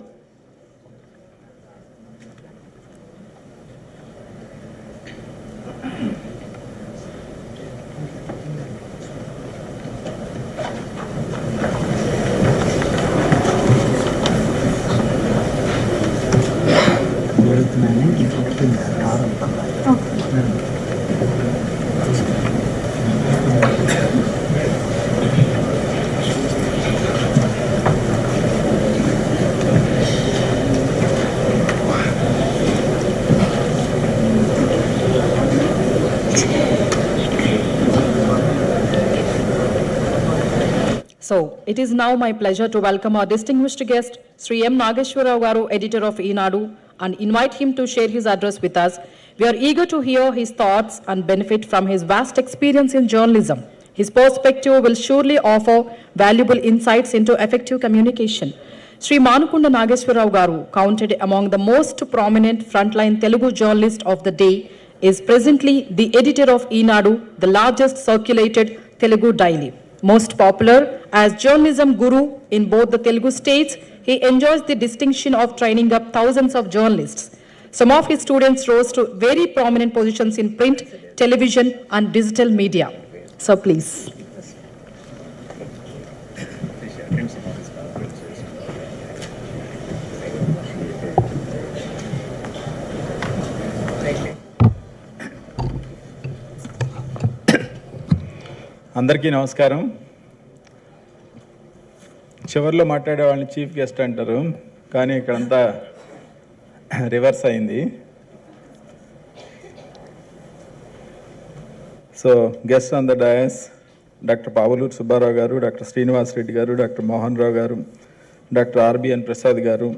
So, it is now my pleasure to welcome our distinguished guest, Sri M. Nageshwarao garu, editor of Eenadu, and invite him to share his address with us. We are eager to hear his thoughts and benefit from his vast experience in journalism. His perspective will surely offer valuable insights into effective communication. Sri Manukunda Nageshwarao garu, counted among the most prominent frontline Telugu journalists of the day, is presently the editor of Eenadu, the largest circulated Telugu daily. Most popular as journalism guru in both the Telugu states, he enjoys the distinction of training up thousands of journalists. Some of his students rose to very prominent positions in print, television, and digital media. So please. అందరికీ నమస్కారం. చివరిలో మాట్లాడే వాళ్ళని chief guest అంటారు, కానీ ఇక్కడంతా reverse అయింది. So guest on the dais doctor Pavuluri Subbarao గారు, డాక్టర్ శ్రీనివాస్ రెడ్డి గారు, డాక్టర్ మోహన్ రావు గారు, డాక్టర్ ఆర్బిఎన్ ప్రసాద్ గారు,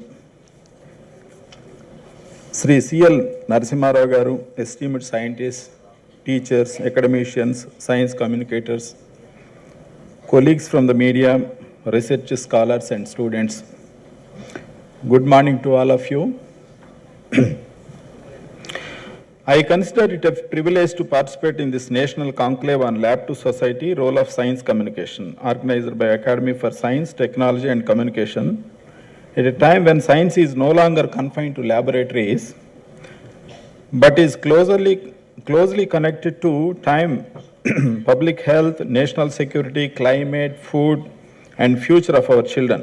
శ్రీ సిఎల్ నరసింహారావు గారు, esteemed scientist, teachers, academicians, science communicators, colleagues from the media, research scholars and students. Good morning to all of you. I consider it a privilege to participate in this national conclave on Lab to Society, Role of Science Communication, organized by Academy for Science, Technology and Communication, at a time when science is no longer confined to laboratories, but is closely connected to time, public health, national security, climate, food, and future of our children.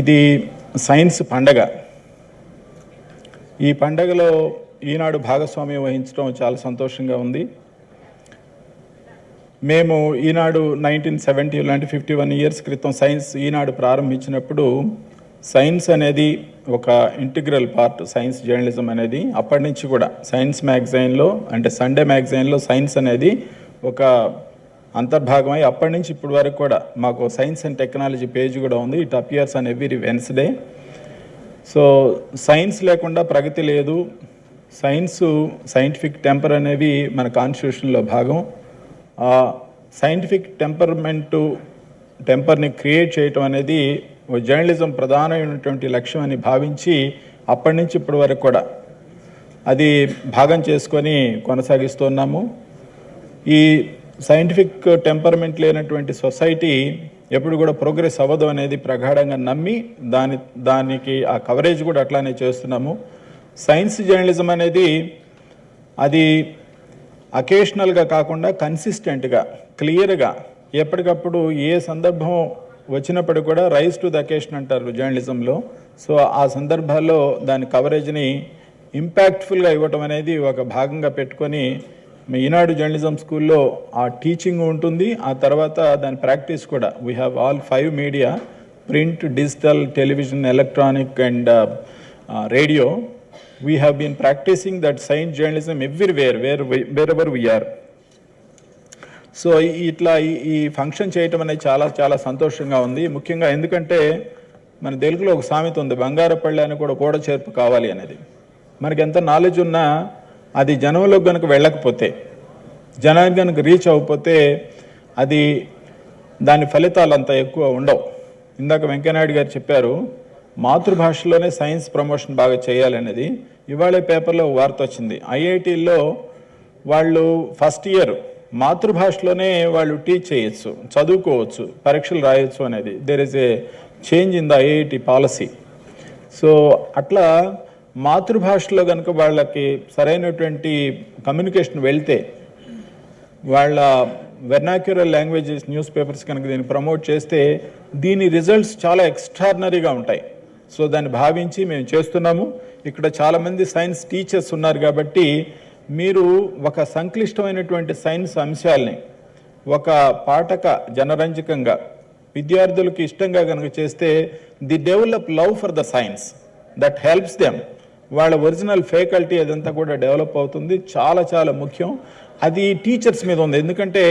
ఇది science పండగ. ఈ పండగలో ఈనాడు భాగస్వామ్యం వహించడం చాలా సంతోషంగా ఉంది. మేము ఈనాడు 1970 లాంటి 51 ఇయర్స్ క్రితం సైన్స్ ఈనాడు ప్రారంభించినప్పుడు సైన్స్ అనేది ఒక ఇంటిగ్రల్ పార్ట్, సైన్స్ జర్నలిజం అనేది. అప్పటి నుంచి కూడా సైన్స్ మ్యాగజైన్లో, అంటే సండే మ్యాగజైన్లో సైన్స్ అనేది ఒక అంతర్భాగమై అప్పటి నుంచి ఇప్పటి వరకు కూడా మాకు సైన్స్ అండ్ టెక్నాలజీ పేజ్ కూడా ఉంది. It appears on every Wednesday. So science లేకుండా ప్రగతి లేదు, సైంటిఫిక్ టెంపర్ అనేవి మన కాన్స్టిట్యూషన్లో భాగం. ఆ సైంటిఫిక్ టెంపర్ని క్రియేట్ చేయటం అనేది జర్నలిజం ప్రధానమైనటువంటి లక్ష్యం అని భావించి అప్పటి నుంచి ఇప్పటి వరకు కూడా అది భాగం చేసుకొని కొనసాగిస్తున్నాము. ఈ సైంటిఫిక్ టెంపర్మెంట్ లేనటువంటి సొసైటీ ఎప్పుడు కూడా ప్రోగ్రెస్ అవ్వదు అనేది ప్రగాఢంగా నమ్మి దానికి ఆ కవరేజ్ కూడా అట్లానే చేస్తున్నాము. సైన్స్ జర్నలిజం అనేది అది అకేషనల్గా కాకుండా కన్సిస్టెంట్గా, క్లియర్గా ఎప్పటికప్పుడు ఏ సందర్భం వచ్చినప్పుడు కూడా రైజ్ టు ద అకేషన్ అంటారు జర్నలిజంలో. సో ఆ సందర్భాల్లో దాని కవరేజ్ని ఇంపాక్ట్ఫుల్గా ఇవ్వటం అనేది ఒక భాగంగా పెట్టుకొని ఈనాడు జర్నలిజం స్కూల్లో ఆ టీచింగ్ ఉంటుంది. ఆ తర్వాత దాని ప్రాక్టీస్ కూడా we have all 5 media: print, digital, television, electronic and radio. We have been practising that science journalism everywhere wherever we are. So ఇట్లా ఈ ఫంక్షన్ చేయటం అనేది చాలా చాలా సంతోషంగా ఉంది. ముఖ్యంగా ఎందుకంటే మన తెలుగులో ఒక సామెత ఉంది, బంగారపల్లి అని కూడా చేర్పు కావాలి అనేది. మనకి ఎంత నాలెడ్జ్ ఉన్నా అది జనంలోకి కనుక వెళ్ళకపోతే, జనానికి కనుక రీచ్ అవ్వకపోతే అది దాని ఫలితాలు అంత ఎక్కువ ఉండవు. ఇందాక వెంకయ్యనాయుడు గారు చెప్పారు మాతృభాషలోనే సైన్స్ ప్రమోషన్ బాగా చేయాలనేది. ఇవాళ పేపర్లో వార్త వచ్చింది, ఐఐటీల్లో వాళ్ళు ఫస్ట్ ఇయర్ మాతృభాషలోనే వాళ్ళు టీచ్ చేయొచ్చు, చదువుకోవచ్చు, పరీక్షలు రాయొచ్చు అనేది. There is a change in the IIT policy. So అట్లా మాతృభాషలో కనుక వాళ్ళకి సరైనటువంటి కమ్యూనికేషన్ వెళ్తే, వాళ్ళ వెర్నాక్యులర్ లాంగ్వేజెస్ న్యూస్ పేపర్స్ కనుక దీన్ని ప్రమోట్ చేస్తే దీని రిజల్ట్స్ చాలా ఎక్స్ట్రాడినరీగా ఉంటాయి. సో దాన్ని భావించి మేము చేస్తున్నాము. ఇక్కడ చాలామంది సైన్స్ టీచర్స్ ఉన్నారు కాబట్టి మీరు ఒక సంక్లిష్టమైనటువంటి సైన్స్ అంశాలని ఒక పాఠక జనరంజకంగా విద్యార్థులకు ఇష్టంగా కనుక చేస్తే the develop love for the science that helps them. వాళ్ళ ఒరిజినల్ ఫ్యాకల్టీ అదంతా కూడా డెవలప్ అవుతుంది. చాలా చాలా ముఖ్యం. అది టీచర్స్ మీద ఉంది. ఎందుకంటే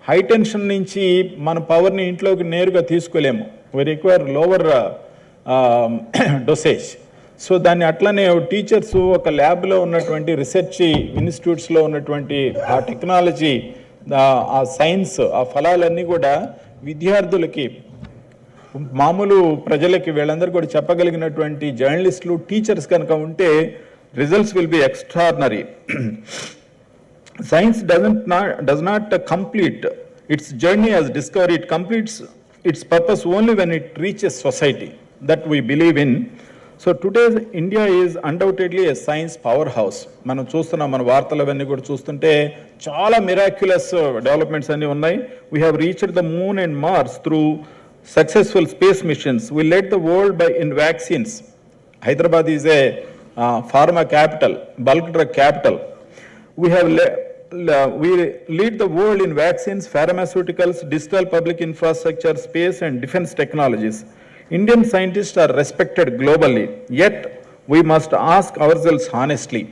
హై టెన్షన్ నుంచి మన పవర్ని ఇంట్లోకి నేరుగా తీసుకోలేము. We require lower dosage. So దాన్ని అట్లనే టీచర్స్ ఒక ల్యాబ్లో ఉన్నటువంటి రీసెర్చ్ ఇన్స్టిట్యూట్స్లో ఉన్నటువంటి ఆ టెక్నాలజీ, ఆ సైన్స్, ఆ ఫలాలన్నీ కూడా విద్యార్థులకి, మామూలు ప్రజలకి, వీళ్ళందరూ కూడా చెప్పగలిగినటువంటి జర్నలిస్టులు, టీచర్స్ కనుక ఉంటే results will be extraordinary. Science does not complete its journey as discovery. It completes its purpose only when it reaches society that we believe in. So today India is undoubtedly a science powerhouse. మనం చూస్తున్నాం, మన వార్తలు అవన్నీ కూడా చూస్తుంటే చాలా miraculous developments అన్నీ ఉన్నాయి. We have reached the moon and Mars through successful space missions. We led the world in vaccines. Hyderabad is a pharma capital, bulk drug capital. We lead the world in vaccines, pharmaceuticals, digital public infrastructure, space and defense technologies. Indian scientists are respected globally, yet we must ask ourselves honestly,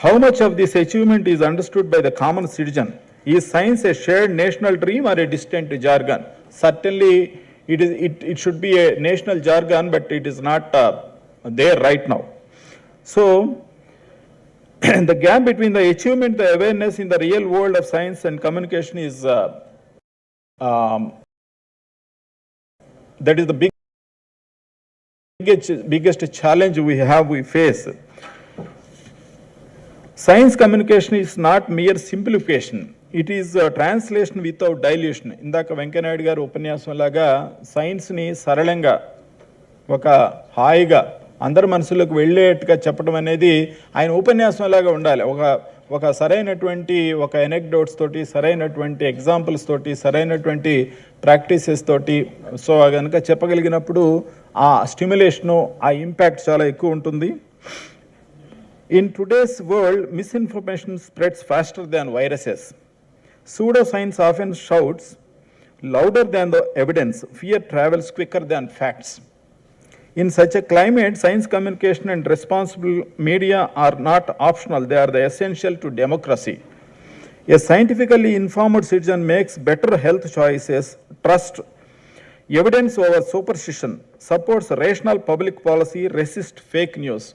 how much of this achievement is understood by the common citizen? Is science a shared national dream or a distant jargon? Certainly it should be a national jargon, but it is not there right now. So the gap between the achievement, the awareness in the real world of science and communication is that is the biggest challenge we face. Science communication is not mere simplification. It is a translation without dilution. ఇందాక వెంకయ్యనాయుడు గారు ఉపన్యాసం లాగా సైన్స్ని సరళంగా, ఒక హాయిగా అందరి మనసులోకి వెళ్ళేట్టుగా చెప్పడం అనేది ఆయన ఉపన్యాసం లాగా ఉండాలి. ఒక సరైనటువంటి ఒక ఎనెక్డోట్స్ తోటి, సరైనటువంటి ఎగ్జాంపుల్స్ తోటి, సరైనటువంటి ప్రాక్టీసెస్ తోటి సో కనుక చెప్పగలిగినప్పుడు ఆ స్టిమ్యులేషను, ఆ ఇంపాక్ట్ చాలా ఎక్కువ ఉంటుంది. In today's world, misinformation spreads faster than viruses. Pseudoscience often shouts louder than the evidence. Fear travels quicker than facts. In such a climate, science communication and responsible media are not optional. They are the essential to democracy. A scientifically informed citizen makes better health choices, trusts evidence over superstition, supports rational public policy, resists fake news.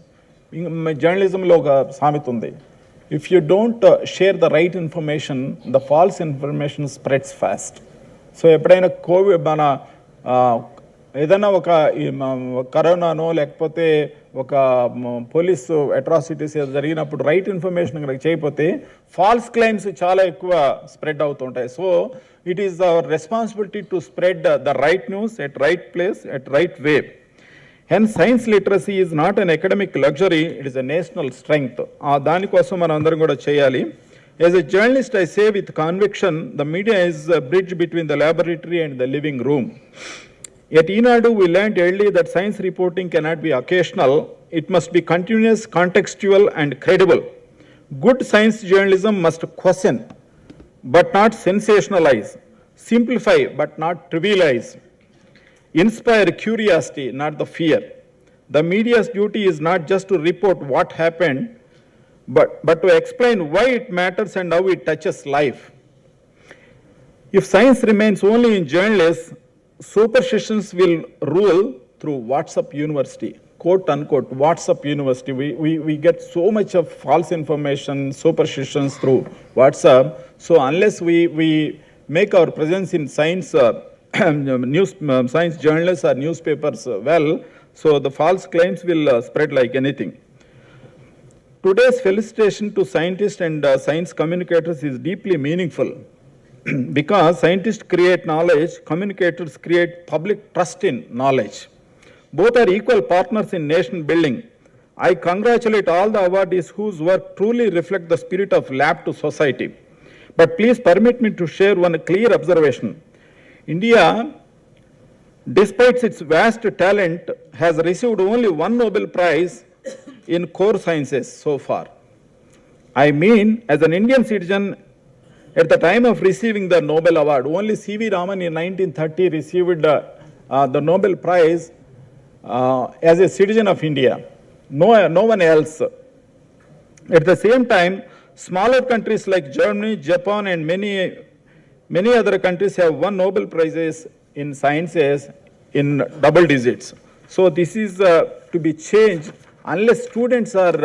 జర్నలిజంలో ఒక సామెత ఉంది, if you don't share the right information the false information spreads fast. So ఎప్పుడైనా మన ఏదైనా ఒక కరోనానో లేకపోతే ఒక పోలీసు అట్రాసిటీస్ జరిగినప్పుడు రైట్ ఇన్ఫర్మేషన్ కనుక చేయకపోతే ఫాల్స్ క్లెయిమ్స్ చాలా ఎక్కువ స్ప్రెడ్ అవుతుంటాయి. So it is our responsibility to spread the right news at right place at right way. Hence, science literacy is not an academic luxury, it is a national strength. దానికోసం మనం అందరం కూడా చేయాలి. As a journalist, I say with conviction, the media is a bridge between the laboratory and the living room. At Enadu, we learned early that science reporting cannot be occasional, it must be continuous, contextual and credible. Good science journalism must question, but not sensationalize, simplify, but not trivialize. Inspire curiosity, not the fear. The media's duty is not just to report what happened, but to explain why it matters and how it touches life. If science remains only in journalists, superstitions will rule through WhatsApp University, quote unquote, WhatsApp University. We get so much of false information, superstitions through WhatsApp. So unless we make our presence in science, science journalists or newspapers well, so the false claims will spread like anything. Today's felicitation to scientists and science communicators is deeply meaningful because scientists create knowledge, communicators create public trust in knowledge. Both are equal partners in nation building. I congratulate all the awardees whose work truly reflect the spirit of lab to society. But please permit me to share one clear observation. India, despite its vast talent, has received only one Nobel Prize in core sciences so far. I mean, as an Indian citizen, at the time of receiving the Nobel Award, only C.V. Raman in 1930 received the Nobel Prize as a citizen of India. No one else. At the same time, smaller countries like Germany, Japan, and many other countries have won Nobel Prizes in sciences in double digits. So this is to be changed unless students are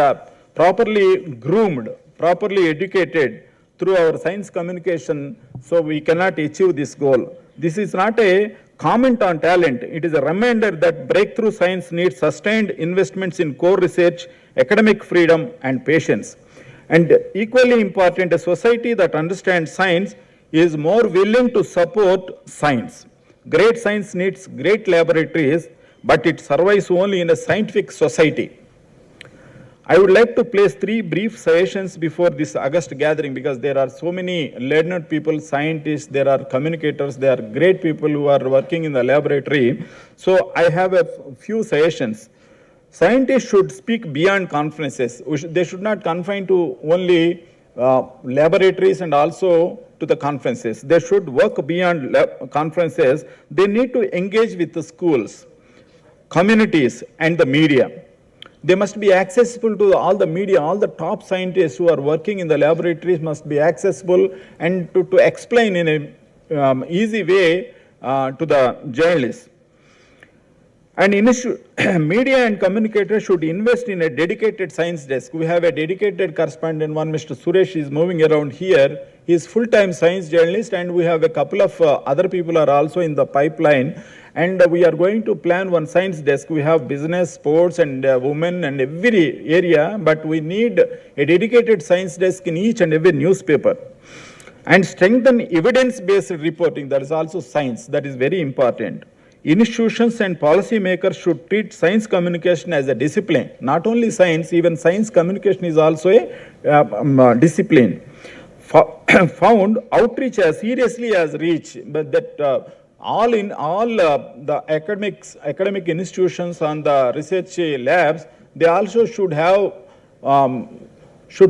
properly groomed, properly educated through our science communication, so we cannot achieve this goal. This is not a comment on talent. It is a reminder that breakthrough science needs sustained investments in core research, academic freedom, and patience. And equally important, a society that understands science is more willing to support science. Great science needs great laboratories, but it survives only in a scientific society. I would like to place 3 brief suggestions before this August gathering because there are so many learned people, scientists, there are communicators, there are great people who are working in the laboratory. So I have a few suggestions. Scientists should speak beyond conferences. They should not confine to only laboratories and also to the conferences. They should work beyond conferences. They need to engage with the schools, communities, and the media. They must be accessible to all the media, all the top scientists who are working in the laboratories must be accessible and to explain in an easy way to the journalists. And media and communicators should invest in a dedicated science desk. We have a dedicated correspondent, one Mr. Suresh is moving around here. He is full-time science journalist and we have a couple of other people are also in the pipeline. And we are going to plan one science desk. We have business, sports and women and every area, but we need a dedicated science desk in each and every newspaper. And strengthen evidence-based reporting, that is also science, that is very important. Institutions and policymakers should treat science communication as a discipline. Not only science, even science communication is also a discipline. Found outreach as seriously as reach, but that all the academic institutions and the research labs, they also should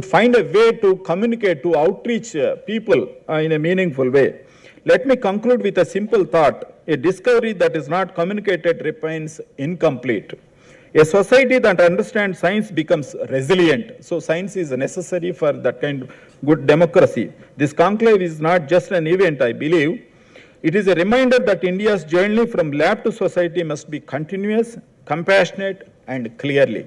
find a way to communicate, to outreach people in a meaningful way. Let me conclude with a simple thought. A discovery that is not communicated remains incomplete. A society that understands science becomes resilient. So science is necessary for that kind of good democracy. This conclave is not just an event, I believe. It is a reminder that India's journey from lab to society must be continuous, compassionate, and clear.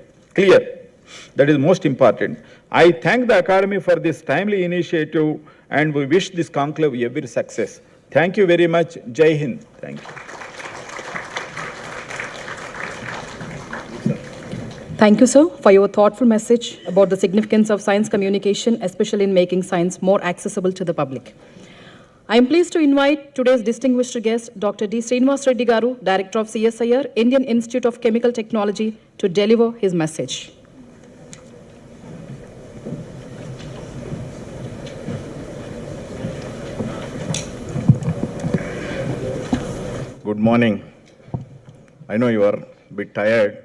That is most important. I thank the Academy for this timely initiative and we wish this conclave every success. Thank you very much. Jai Hind. Thank you. Thank you, sir, for your thoughtful message about the significance of science communication, especially in making science more accessible to the public. I am pleased to invite today's distinguished guest, Dr. D. Srinivas Reddy Garu, Director of CSIR, Indian Institute of Chemical Technology, to deliver his message. Good morning. I know you are a bit tired.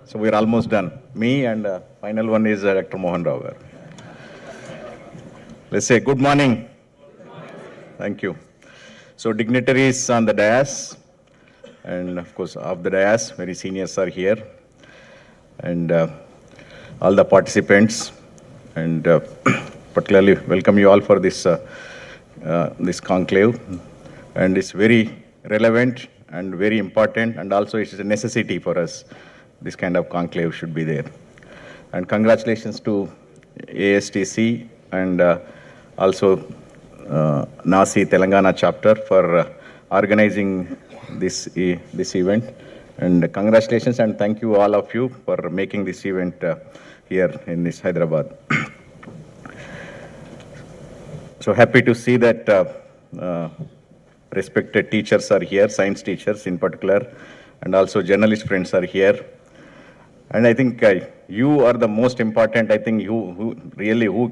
So we are almost done. Me and final one is Dr. Mohan Rao. Let's say good morning. Thank you. So dignitaries on the dais, and of course of the dais, very seniors are here, and all the participants, and particularly welcome you all for this conclave, and it's very relevant and very important, and also it is a necessity for us. This kind of conclave should be there. And congratulations to ASTC and also NASI Telangana chapter for organizing this event. And congratulations and thank you all of you for making this event here in this Hyderabad. So happy to see that respected teachers are here, science teachers in particular, and also journalist friends are here. And I think you are the most important. I think who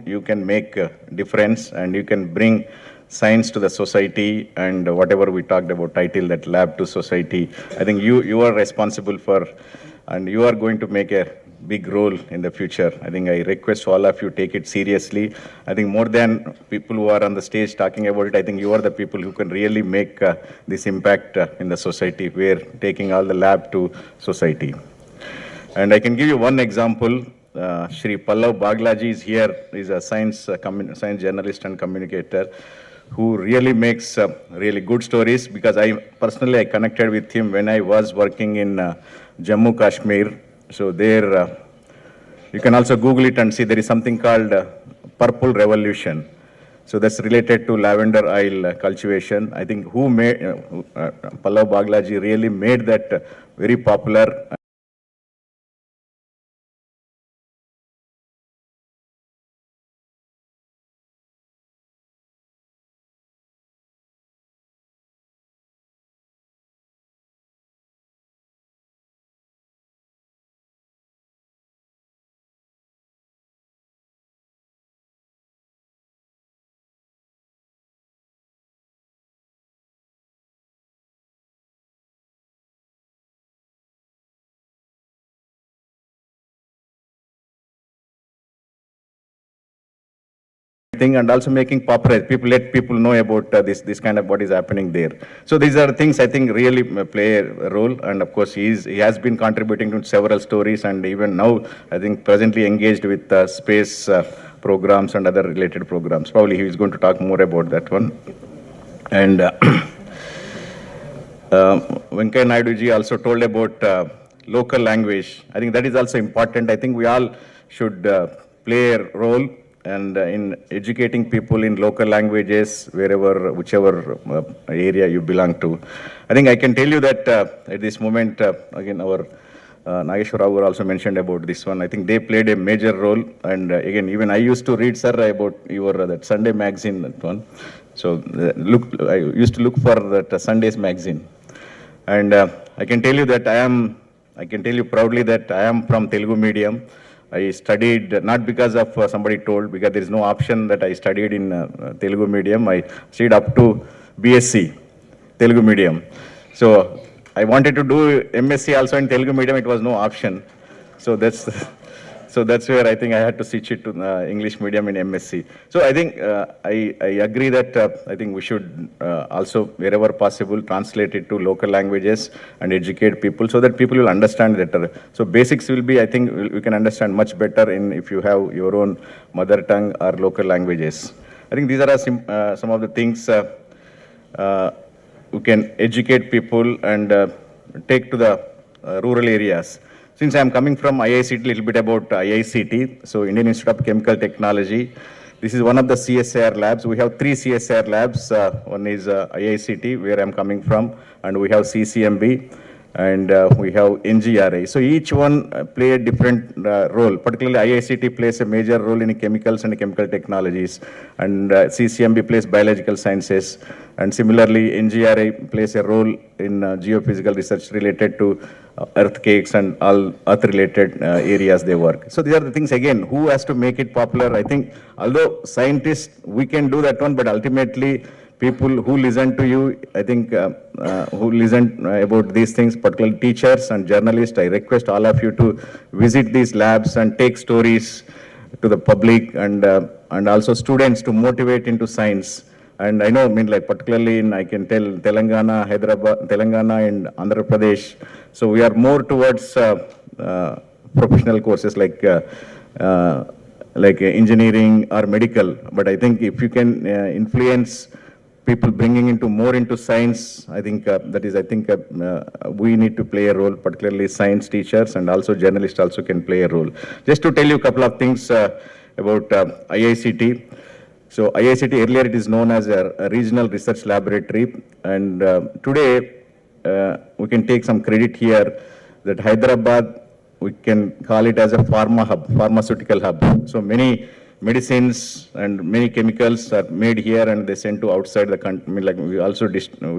you can make a difference and you can bring science to the society, and whatever we talked about title, that lab to society, I think you are responsible for, and you are going to make a big role in the future. I think I request all of you take it seriously. I think more than people who are on the stage talking about it, I think you are the people who can really make this impact in the society. We are taking all the lab to society. And I can give you one example. Shri Pallav Baglaji is here. He's a science journalist and communicator who really makes really good stories, because I connected with him when I was working in Jammu Kashmir. So there, you can also Google it and see there is something called Purple Revolution. So that's related to lavender oil cultivation. I think who made, Pallav Baglaji really made that very popular. And also making popular, let people know about this kind of what is happening there. So these are things I think really play a role, and of course he has been contributing to several stories, and even now I think presently engaged with space programs and other related programs. Probably he is going to talk more about that one. And Venkaya Naidu ji also told about local language. I think that is also important. I think we all should play a role and in educating people in local languages, whichever area you belong to. I think I can tell you that at this moment, again, our Nageshwar Rao also mentioned about this one. I think they played a major role. And again, even I used to read, sir, about your that Sunday magazine, that one. So I used to look for that Sunday's magazine. And I can tell you that I can tell you proudly that I am from Telugu medium. I studied not because of somebody told, because there is no option that I studied in Telugu medium. I studied up to BSc Telugu medium. So I wanted to do MSc also in Telugu medium. It was no option. So that's where I think I had to switch it to English medium in MSc. So I think I agree that I think we should also, wherever possible, translate it to local languages and educate people so that people will understand better. So basics will be, I think, we can understand much better if you have your own mother tongue or local languages. I think these are some of the things we can educate people and take to the rural areas. since I am coming from IICT, little bit about IICT, so Indian Institute of Chemical Technology. This is one of the CSIR labs. We have 3 CSIR labs. One is IICT, where I'm coming from, and we have CCMB, and we have NGRI. So each one play a different role. Particularly IICT plays a major role in chemicals and chemical technologies, and CCMB plays biological sciences, and similarly NGRI plays a role in geophysical research related to earthquakes and all earth-related areas they work. So these are the things, again, who has to make it popular? I think although scientists, we can do that one, but ultimately people who listen to you, I think who listen about these things, particularly teachers and journalists, I request all of you to visit these labs and take stories to the public, and also students to motivate into science. And I know, particularly in, I can tell, Telangana, Hyderabad, Telangana and Andhra Pradesh. So we are more towards professional courses like engineering or medical. But I think if you can influence people bringing into more into science, I think we need to play a role, particularly science teachers and also journalists also can play a role. Just to tell you a couple of things about IICT. So IICT, earlier it is known as a regional research laboratory, and today we can take some credit here that Hyderabad, we can call it as a pharmaceutical hub. So many medicines and many chemicals are made here and they sent to outside the country. We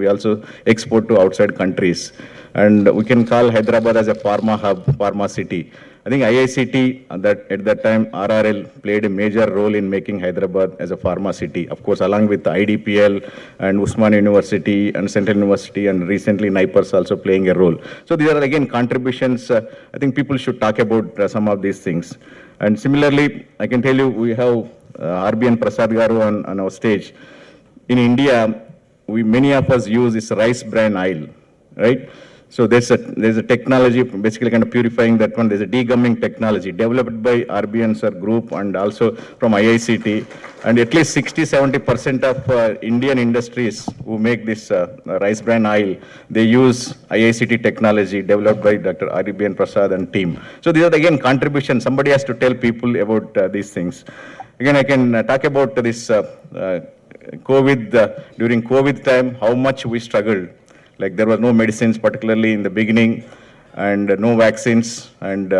also export to outside countries, and we can call Hyderabad as a pharma hub, pharma city. I think IICT at that time RRL played a major role in making Hyderabad as a pharma city. Of course, along with the IDPL and Usman University and Central University, and recently NIPERS also playing a role. So these are again contributions. I think people should talk about some of these things. And similarly, I can tell you we have RBN Prasad Garu on our stage. In India, many of us use this rice bran oil, right? So there's a technology basically kind of purifying that one. There's a degumming technology developed by RBN sir group and also from IICT. And at least 60-70% of Indian industries who make this rice bran oil, they use IICT technology developed by Dr. RBN Prasad and team. So these are again contributions. Somebody has to tell people about these things. Again, I can talk about this COVID, during COVID time, how much we struggled. Like there was no medicines, particularly in the beginning, and no vaccines. And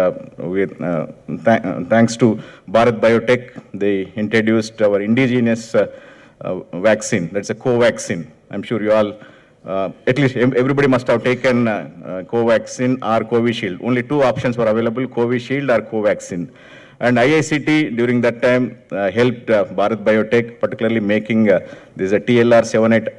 thanks to Bharat Biotech, they introduced our indigenous vaccine. That's a Covaxin. I'm sure you all, at least everybody must have taken Covaxin or Covishield. Only 2 options were available, Covishield or Covaxin. And IICT during that time helped Bharat Biotech, particularly making there's a TLR78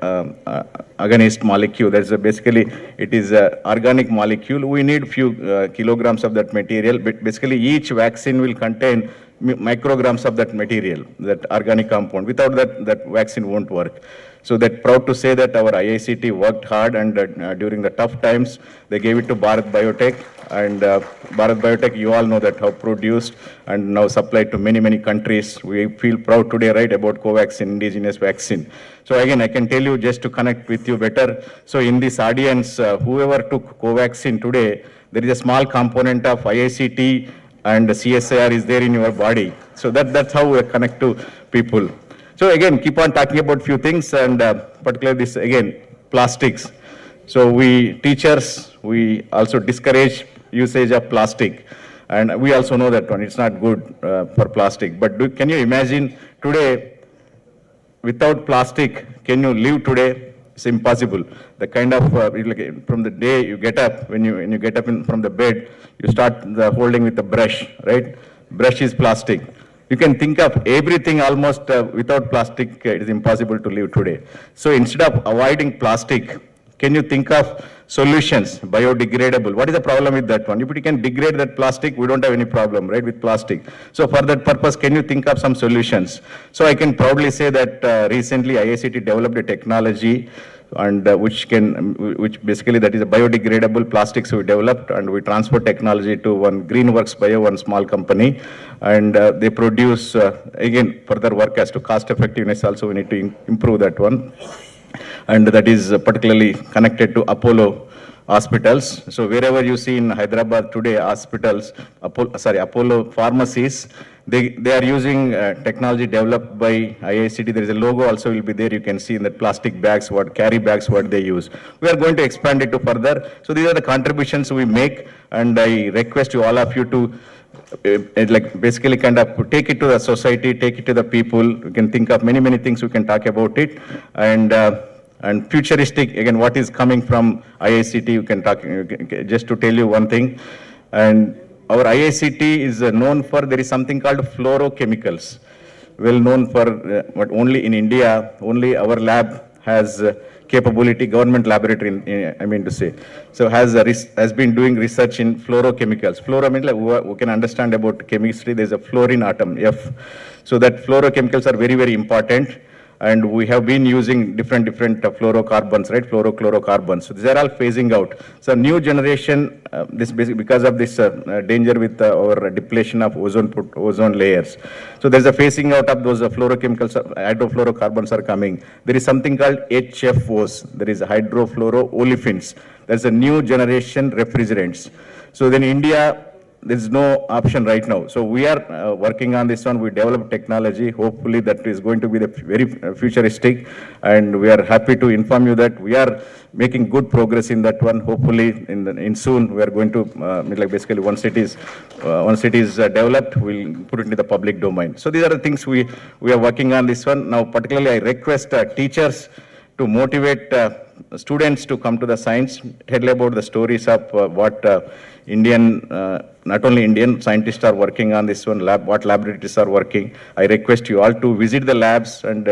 agonist molecule. That's basically, it is an organic molecule. We need few kilograms of that material, but basically each vaccine will contain micrograms of that material, that organic compound. Without that, that vaccine won't work. So that proud to say that our IICT worked hard, and during the tough times, they gave it to Bharat Biotech. And Bharat Biotech, you all know that how produced and now supplied to many, many countries. We feel proud today, right, about Covaxin, indigenous vaccine. So again, I can tell you just to connect with you better. So in this audience, whoever took Covaxin today, there is a small component of IICT and CSIR is there in your body. So that's how we connect to people. So again, keep on talking about few things, and particularly this, again, plastics. So we teachers, we also discourage usage of plastic. And we also know that one, it's not good for plastic. But can you imagine today, without plastic, can you live today? It's impossible. The kind of, from the day you get up, when you get up from the bed, you start holding with the brush, right? Brush is plastic. You can think of everything almost without plastic, it is impossible to live today. So instead of avoiding plastic, can you think of solutions, biodegradable? What is the problem with that one? If you can degrade that plastic, we don't have any problem, right, with plastic. So for that purpose, can you think of some solutions? So I can proudly say that recently IICT developed a technology, and which basically that is a biodegradable plastics we developed, and we transfer technology to one Greenworks Bio, one small company, and they produce, again, further work as to cost effectiveness also we need to improve that one. And that is particularly connected to Apollo hospitals. So wherever you see in Hyderabad today, hospitals, Apollo pharmacies, they are using technology developed by IICT. There is a logo also will be there. You can see in the plastic bags, carry bags, what they use. We are going to expand it to further. So these are the contributions we make, and I request you, all of you, to like basically kind of take it to the society, take it to the people. We can think of many things we can talk about it, and futuristic, again, what is coming from IICT, you can talk, just to tell you one thing. And our IICT is known for, there is something called fluorochemicals, well known for, but only in India, only our lab has capability, government laboratory, I mean to say. So has been doing research in fluorochemicals. Fluoro means like we can understand about chemistry, there's a fluorine atom, F. So that fluorochemicals are very important. And we have been using different fluorocarbons, right? Fluorochlorocarbons. So these are all phasing out. So new generation, this basically because of this danger with our depletion of ozone layers. So there's a phasing out of those fluorochemicals, hydrofluorocarbons are coming. There is something called HFOs. There is hydrofluoroolefins. There's a new generation refrigerants. So then India, there's no option right now. So we are working on this one. We develop technology. Hopefully that is going to be the very futuristic. And we are happy to inform you that we are making good progress in that one. Hopefully in soon we are going to, like basically once it is developed, we'll put it into the public domain. So these are the things we are working on this one. Now particularly I request teachers to motivate students to come to the science, tell about the stories of what Indian, not only Indian scientists are working on this one, what laboratories are working. I request you all to visit the labs and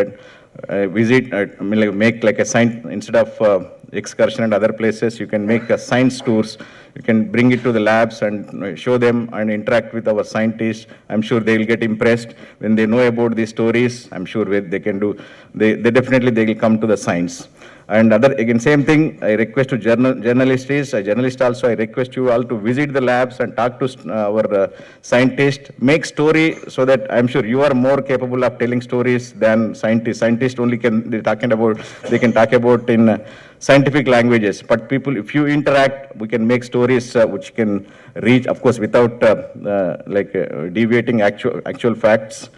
make like a science, instead of excursion and other places, you can make science tours. You can bring it to the labs and show them and interact with our scientists. I'm sure they will get impressed when they know about these stories. I'm sure they can do, they will come to the science. And again, same thing, I request to journalists also, I request you all to visit the labs and talk to our scientists, make story, so that I'm sure you are more capable of telling stories than scientists. Scientists only they can talk about in scientific languages, but people, if you interact, we can make stories which can reach, of course, without deviating actual facts.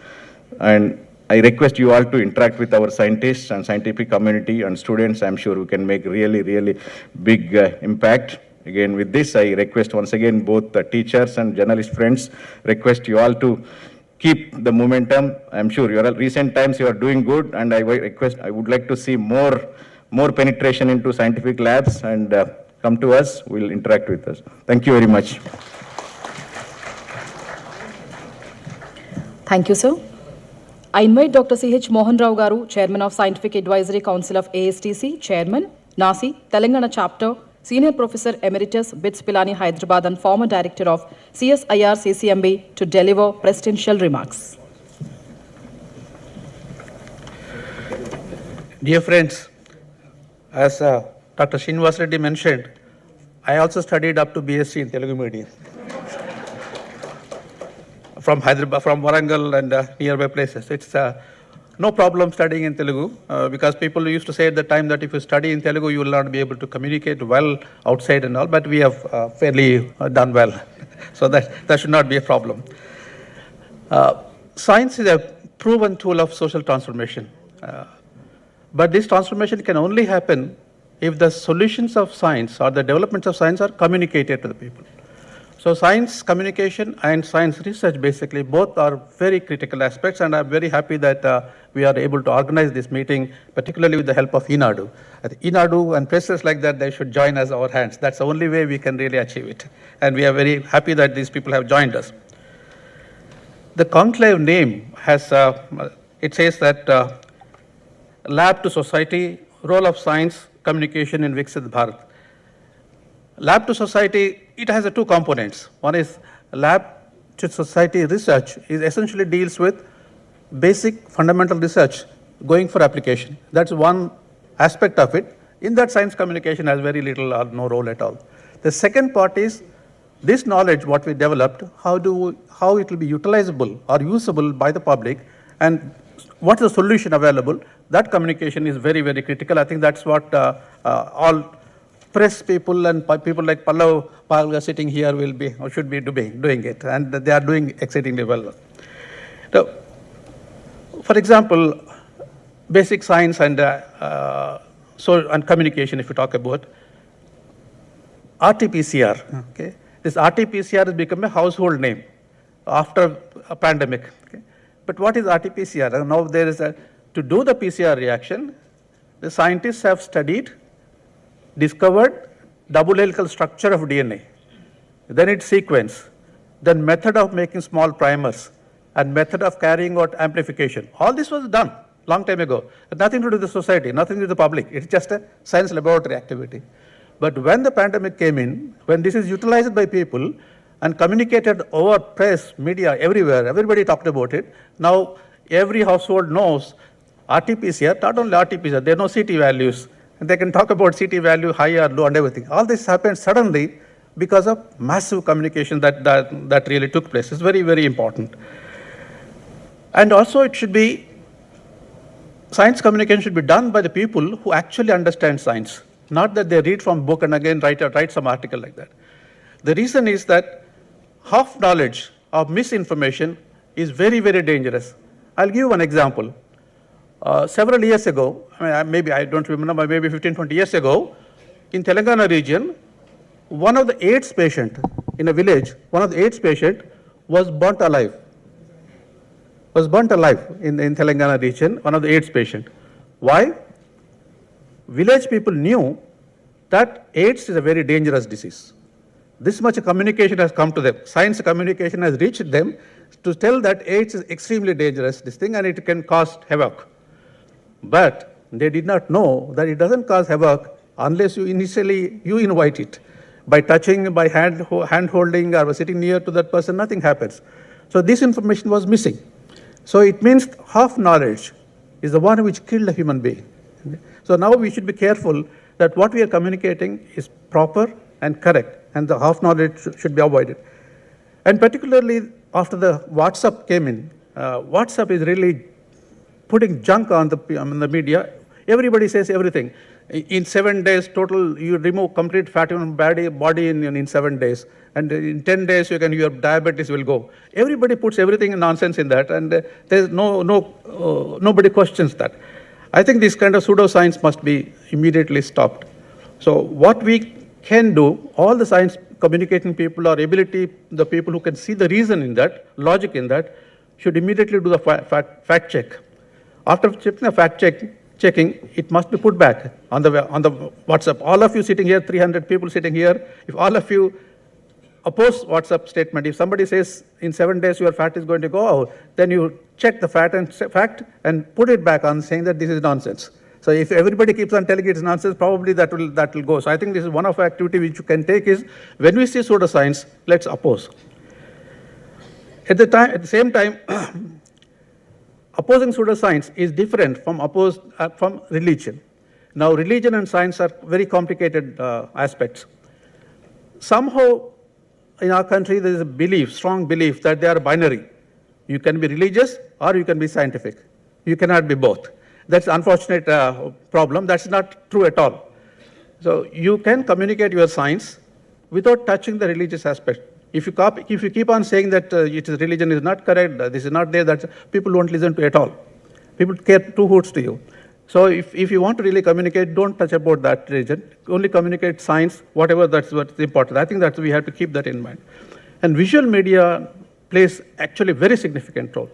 And I request you all to interact with our scientists and scientific community and students. I'm sure we can make really big impact. Again, with this, I request once again both the teachers and journalist friends, request you all to keep the momentum. I'm sure recent times you are doing good, and I would like to see more penetration into scientific labs, and come to us, we'll interact with us. Thank you very much. Thank you, sir. I invite Dr. C.H. Mohan Rao Garu, Chairman of Scientific Advisory Council of ASTC, Chairman, NASI, Telangana Chapter, Senior Professor Emeritus, BITS Pilani, Hyderabad, and former Director of CSIR CCMB, to deliver presidential remarks. Dear friends, as Dr. Srinivas Reddy mentioned, I also studied up to BSc in Telugu medium. From Hyderabad, from Warangal and nearby places. It's no problem studying in Telugu because people used to say at the time that if you study in Telugu, you will not be able to communicate well outside and all, but we have fairly done well. So that should not be a problem. Science is a proven tool of social transformation. But this transformation can only happen if the solutions of science or the developments of science are communicated to the people. So science communication and science research, basically, both are very critical aspects, and I'm very happy that we are able to organize this meeting, particularly with the help of INADU. INADU and places like that, they should join us our hands. That's the only way we can really achieve it. And we are very happy that these people have joined us. The conclave name has, it says that Lab to Society, Role of Science, Communication in Viksit Bharat. Lab to Society, it has two components. One is lab to society research, is essentially deals with basic fundamental research going for application. That's one aspect of it. In that, science communication has very little or no role at all. The second part is this knowledge, what we developed, how it will be utilizable or usable by the public, and what is the solution available. That communication is very, very critical. I think that's what all press people and people like Pallav Palga sitting here will be or should be doing it, and they are doing exceedingly well. Now, for example, basic science and and communication, if you talk about RT-PCR, okay? This RT-PCR has become a household name after a pandemic. Okay? But what is RT-PCR? Now there is to do the PCR reaction, the scientists have studied, discovered double helical structure of DNA, then its sequence, then method of making small primers, and method of carrying out amplification. All this was done long time ago. Nothing to do with the society, nothing to do with the public. It's just a science laboratory activity. But when the pandemic came in, when this is utilized by people and communicated over press, media, everywhere, everybody talked about it. Now every household knows RT-PCR, not only RT-PCR, they know CT values. And they can talk about CT value, high or low and everything. All this happened suddenly because of massive communication that really took place. It's very, very important. And also it should be, science communication should be done by the people who actually understand science. Not that they read from book and again write some article like that. The reason is that half knowledge of misinformation is very, very dangerous. I'll give you one example. Several years ago, maybe I don't remember, maybe 15, 20 years ago, in Telangana region, one of the AIDS patient in a village, one of the AIDS patient was burnt alive. Was burnt alive in Telangana region, one of the AIDS patient. Why? Village people knew that AIDS is a very dangerous disease. This much communication has come to them. Science communication has reached them to tell that AIDS is extremely dangerous, this thing, and it can cause havoc. But they did not know that it doesn't cause havoc unless you invite it. By touching, by hand holding, or sitting near to that person, nothing happens. So this information was missing. So it means half knowledge is the one which killed a human being. So now we should be careful that what we are communicating is proper and correct, and the half knowledge should be avoided. And particularly after the WhatsApp came in, WhatsApp is really putting junk on the media. Everybody says everything. In 7 days total, you remove complete fat in body in 7 days. And in 10 days, your diabetes will go. Everybody puts everything nonsense in that, and there's nobody questions that. I think this kind of pseudoscience must be immediately stopped. So what we can do, all the science communicating people or ability, the people who can see the reason in that, logic in that, should immediately do the fact check. After checking the checking, it must be put back on the WhatsApp. All of you sitting here, 300 people sitting here, if all of you oppose WhatsApp statement, if somebody says in 7 days your fat is going to go out, then you check the fact and put it back on saying that this is nonsense. So if everybody keeps on telling it's nonsense, probably that will go. So I think this is one of the activity which you can take is when we see pseudoscience, let's oppose. At the same time, opposing pseudoscience is different from religion. Now, religion and science are very complicated aspects. Somehow, in our country, there is a belief, strong belief that they are binary. You can be religious or you can be scientific. You cannot be both. That's an unfortunate problem. That's not true at all. So you can communicate your science without touching the religious aspect. If you keep on saying that religion is not correct, this is not there, that people won't listen to at all. People care two hoots to you. So if you want to really communicate, don't touch about that religion. Only communicate science, whatever that's what's important. I think that we have to keep that in mind. And visual media plays actually a very significant role.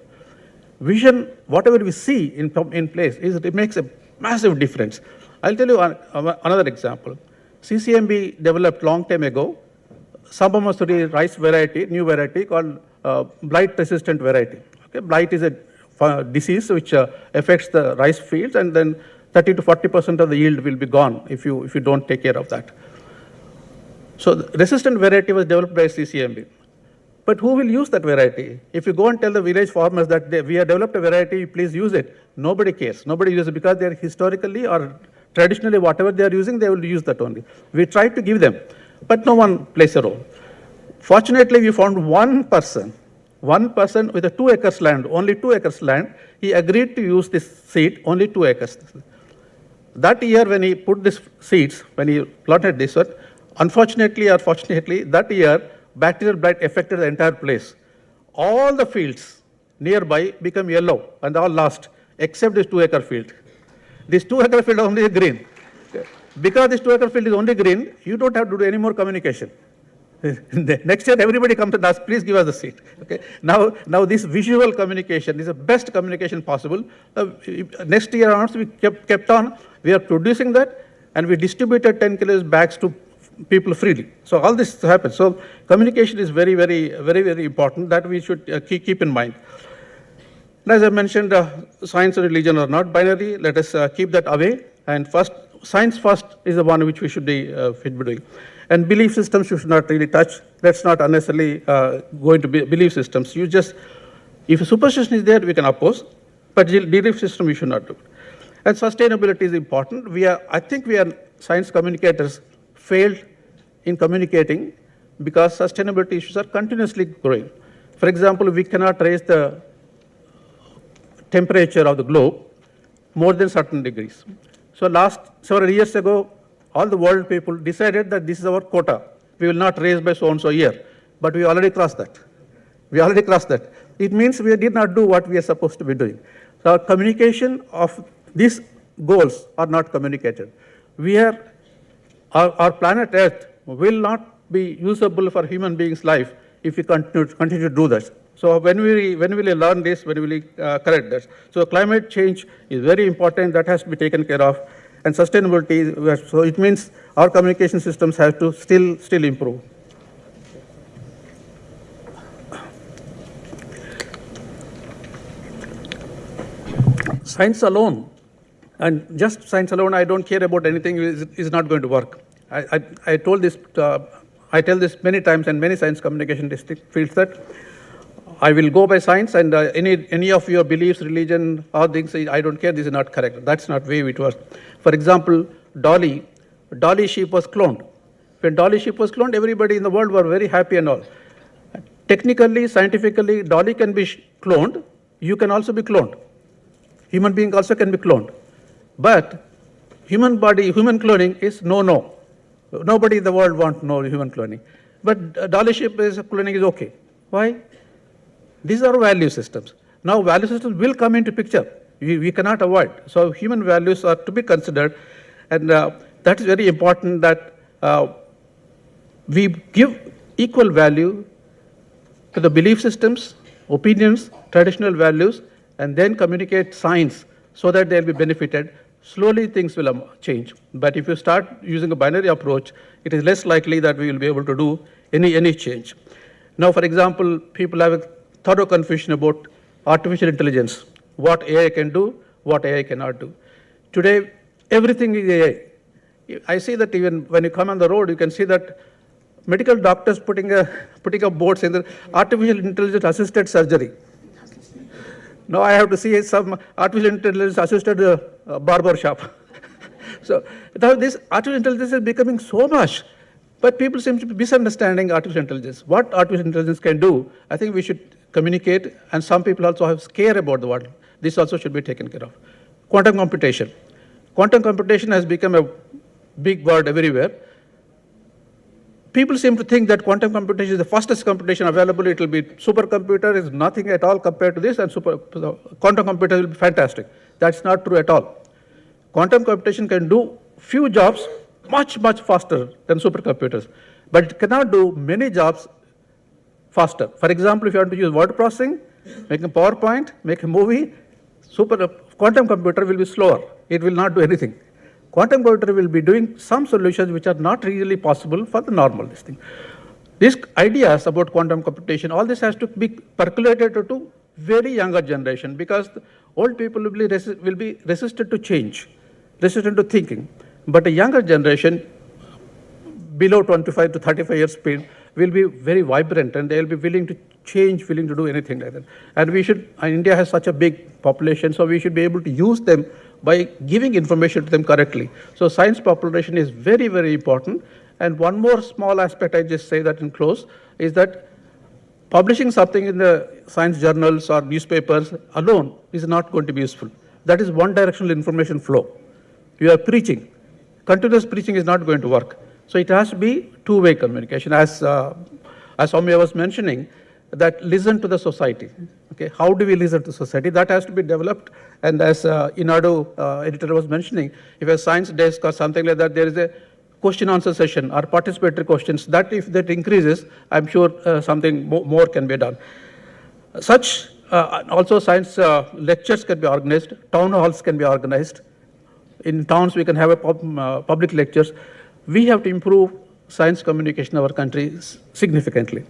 Vision, whatever we see in place, it makes a massive difference. I'll tell you another example. CCMB developed long time ago Sabamasuri rice variety, new variety called blight-resistant variety. Okay? Blight is a disease which affects the rice fields, and then 30 to 40% of the yield will be gone if you don't take care of that. So the resistant variety was developed by CCMB. But who will use that variety? If you go and tell the village farmers that we have developed a variety, please use it, nobody cares. Nobody uses it because they are historically or traditionally whatever they are using, they will use that only. We tried to give them, but no one plays a role. Fortunately, we found one person with a 2 acres land, only 2 acres land, he agreed to use this seed, only 2 acres. that year when he put these seeds, when he planted this one, unfortunately or fortunately, that year bacterial blight affected the entire place. All the fields nearby become yellow and all lost, except this 2-acre field. This 2-acre field is only green. Because this 2-acre field is only green, you don't have to do any more communication. Next year, everybody comes and asks, please give us the seed. Okay. Now this visual communication is the best communication possible. Next year onwards, we kept on. We are producing that, and we distributed 10 kilos bags to people freely. So all this happens. So communication is very, very, very, very important. That we should keep in mind. And as I mentioned, science and religion are not binary. Let us keep that away. And first, science first is the one which we should be doing. And belief systems you should not really touch. That's not unnecessarily going to be belief systems. You just, if a superstition is there, we can oppose, but belief system we should not do. And sustainability is important. I think we are science communicators failed in communicating because sustainability issues are continuously growing. For example, we cannot raise the temperature of the globe more than certain degrees. So last several years ago, all the world people decided that this is our quota. We will not raise by so-and-so year. But we already crossed that. It means we did not do what we are supposed to be doing. So our communication of these goals are not communicated. Our planet Earth will not be usable for human beings' life if we continue to do this. So when will we learn this? When will we correct this? So climate change is very important. That has to be taken care of. And sustainability, so it means our communication systems have to still improve. Science alone, and just science alone, I don't care about anything, is not going to work. I told this, I tell this many times, and many science communication district fields that I will go by science, and any of your beliefs, religion, or things, I don't care, this is not correct. That's not way it was. For example, Dolly sheep was cloned. When Dolly sheep was cloned, everybody in the world were very happy and all. Technically, scientifically, Dolly can be cloned. You can also be cloned. Human being also can be cloned. But human cloning is no. Nobody in the world wants no human cloning. But Dolly sheep cloning is okay. Why? These are value systems. Now value systems will come into picture. We cannot avoid. So human values are to be considered, and that is very important that we give equal value to the belief systems, opinions, traditional values, and then communicate science so that they'll be benefited. Slowly things will change. But if you start using a binary approach, it is less likely that we will be able to do any change. Now, for example, people have a thorough confusion about artificial intelligence, what AI can do, what AI cannot do. Today, everything is AI. I see that even when you come on the road, you can see that medical doctors putting up boards in the artificial intelligence assisted surgery. Now I have to see some artificial intelligence assisted barber shop. So now this artificial intelligence is becoming so much, but people seem to be misunderstanding artificial intelligence. What artificial intelligence can do, I think we should communicate, and some people also have scare about the world. This also should be taken care of. Quantum computation. Quantum computation has become a big word everywhere. People seem to think that quantum computation is the fastest computation available. It will be supercomputer is nothing at all compared to this, and quantum computer will be fantastic. That's not true at all. Quantum computation can do few jobs much faster than supercomputers, but it cannot do many jobs faster. For example, if you want to use word processing, make a PowerPoint, make a movie, quantum computer will be slower. It will not do anything. Quantum computer will be doing some solutions which are not really possible for the normal thing. These ideas about quantum computation, all this has to be percolated to very younger generation, because the old people will be resistant to change, resistant to thinking. But a younger generation, below 25 to 35 years speed, will be very vibrant, and they will be willing to change, willing to do anything like that. And we should, India has such a big population, so we should be able to use them by giving information to them correctly. So science population is very, very important. And one more small aspect I just say that in close is that publishing something in the science journals or newspapers alone is not going to be useful. That is one directional information flow. you are preaching. Continuous preaching is not going to work. So it has to be two-way communication. As Soumya was mentioning, that listen to the society. Okay, how do we listen to society? That has to be developed. And as Inadu editor was mentioning, if a science desk or something like that, there is a question-answer session or participatory questions. That if that increases, I'm sure something more can be done. Such also science lectures can be organized. Town halls can be organized. In towns, we can have a public lectures. We have to improve science communication in our country significantly.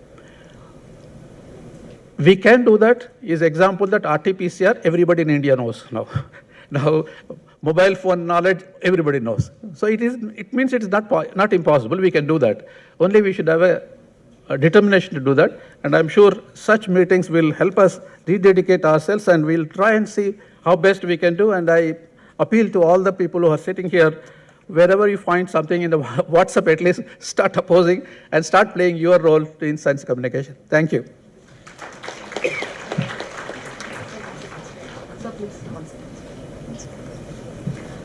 We can do that. Is example that RT-PCR everybody in India knows now. Now, mobile phone knowledge everybody knows. So it means it is not impossible. We can do that. Only we should have a determination to do that. And I'm sure such meetings will help us rededicate ourselves, and we'll try and see how best we can do. And I appeal to all the people who are sitting here, wherever you find something in the WhatsApp, at least start opposing and start playing your role in science communication. Thank you.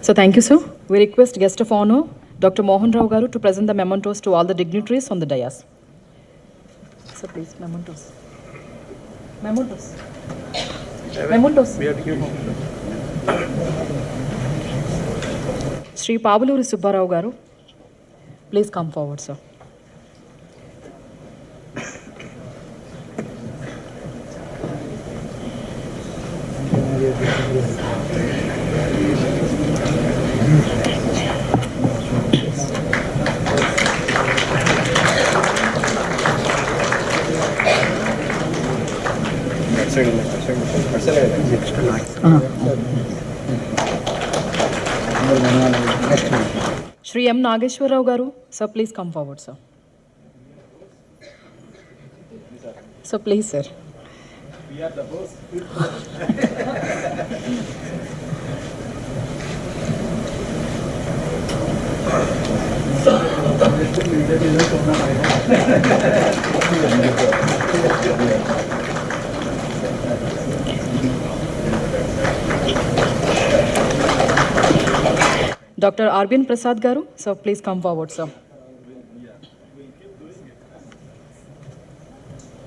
So thank you, sir. We request guest of honor, Dr. Mohan Rao Garu, to present the mementos to all the dignitaries on the dais. Sir, please, mementos. Mementos. Mementos. Shri Pavuluri Subbarao Garu, please come forward, sir. Shri M. Nageshwar Rao Garu, sir, please come forward, sir. So please, sir. We are the host. Dr. Arbin Prasad Garu, sir, please come forward, sir.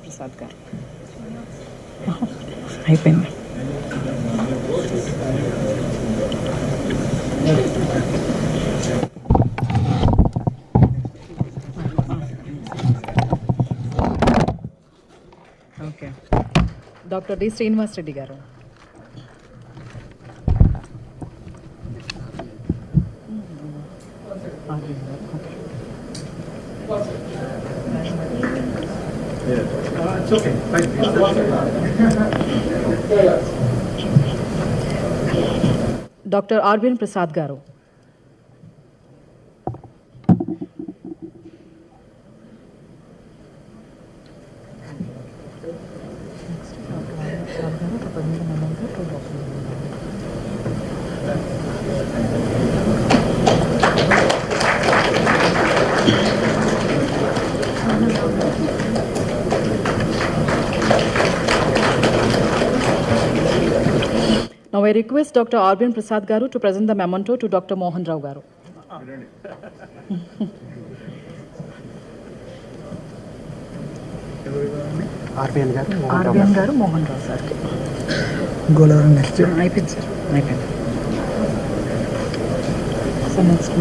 Prasad Garu. అయిపోయింది. Okay. Dr. D. Srinivas Reddy Garu. It's okay. Dr. Arbin Prasad Garu. Now I request Dr. Arbin Prasad Garu to present the memento to Dr. Mohan Rao Garu. RBN Garu, Mohan Rao sir. Golaram next. అయిపోయింది sir అయిపోయింది. So next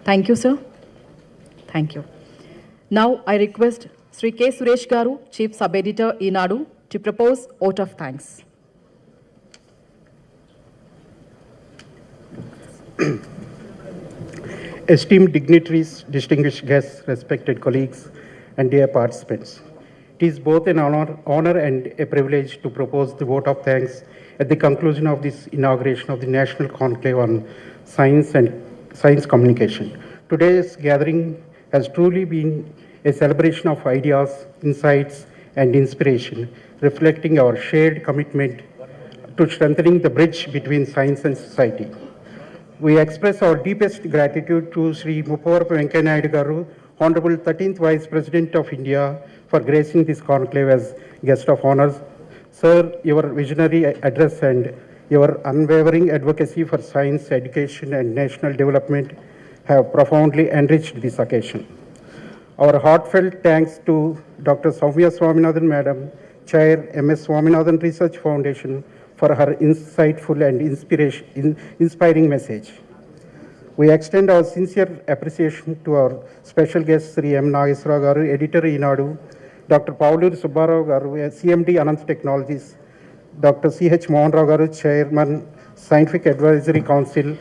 Thank you, sir. Thank you. Now I request Sri K. Suresh Garu, Chief Sub-Editor, Inadu, to propose vote of thanks. Esteemed dignitaries, distinguished guests, respected colleagues, and dear participants, it is both an honor and a privilege to propose the vote of thanks at the conclusion of this inauguration of the National Conclave on Science and Science Communication. Today's gathering has truly been a celebration of ideas, insights, and inspiration, reflecting our shared commitment to strengthening the bridge between science and society. We express our deepest gratitude to Sri Muppavarupu Venkaiah Naidu Garu, Honorable 13th Vice President of India, for gracing this conclave as guest of honor. Sir, your visionary address and your unwavering advocacy for science, education, and national development have profoundly enriched this occasion. Our heartfelt thanks to Dr. Soumya Swaminathan Madam, Chair, MS Swaminathan Research Foundation, for her insightful and inspiring message. We extend our sincere appreciation to our special guest, Sri M. Nageswara Garu, Editor Inadu, Dr. Paulur Subbarao Garu, CMD Anant Technologies, Dr. C.H. Mohan Rao Garu, Chairman, Scientific Advisory Council,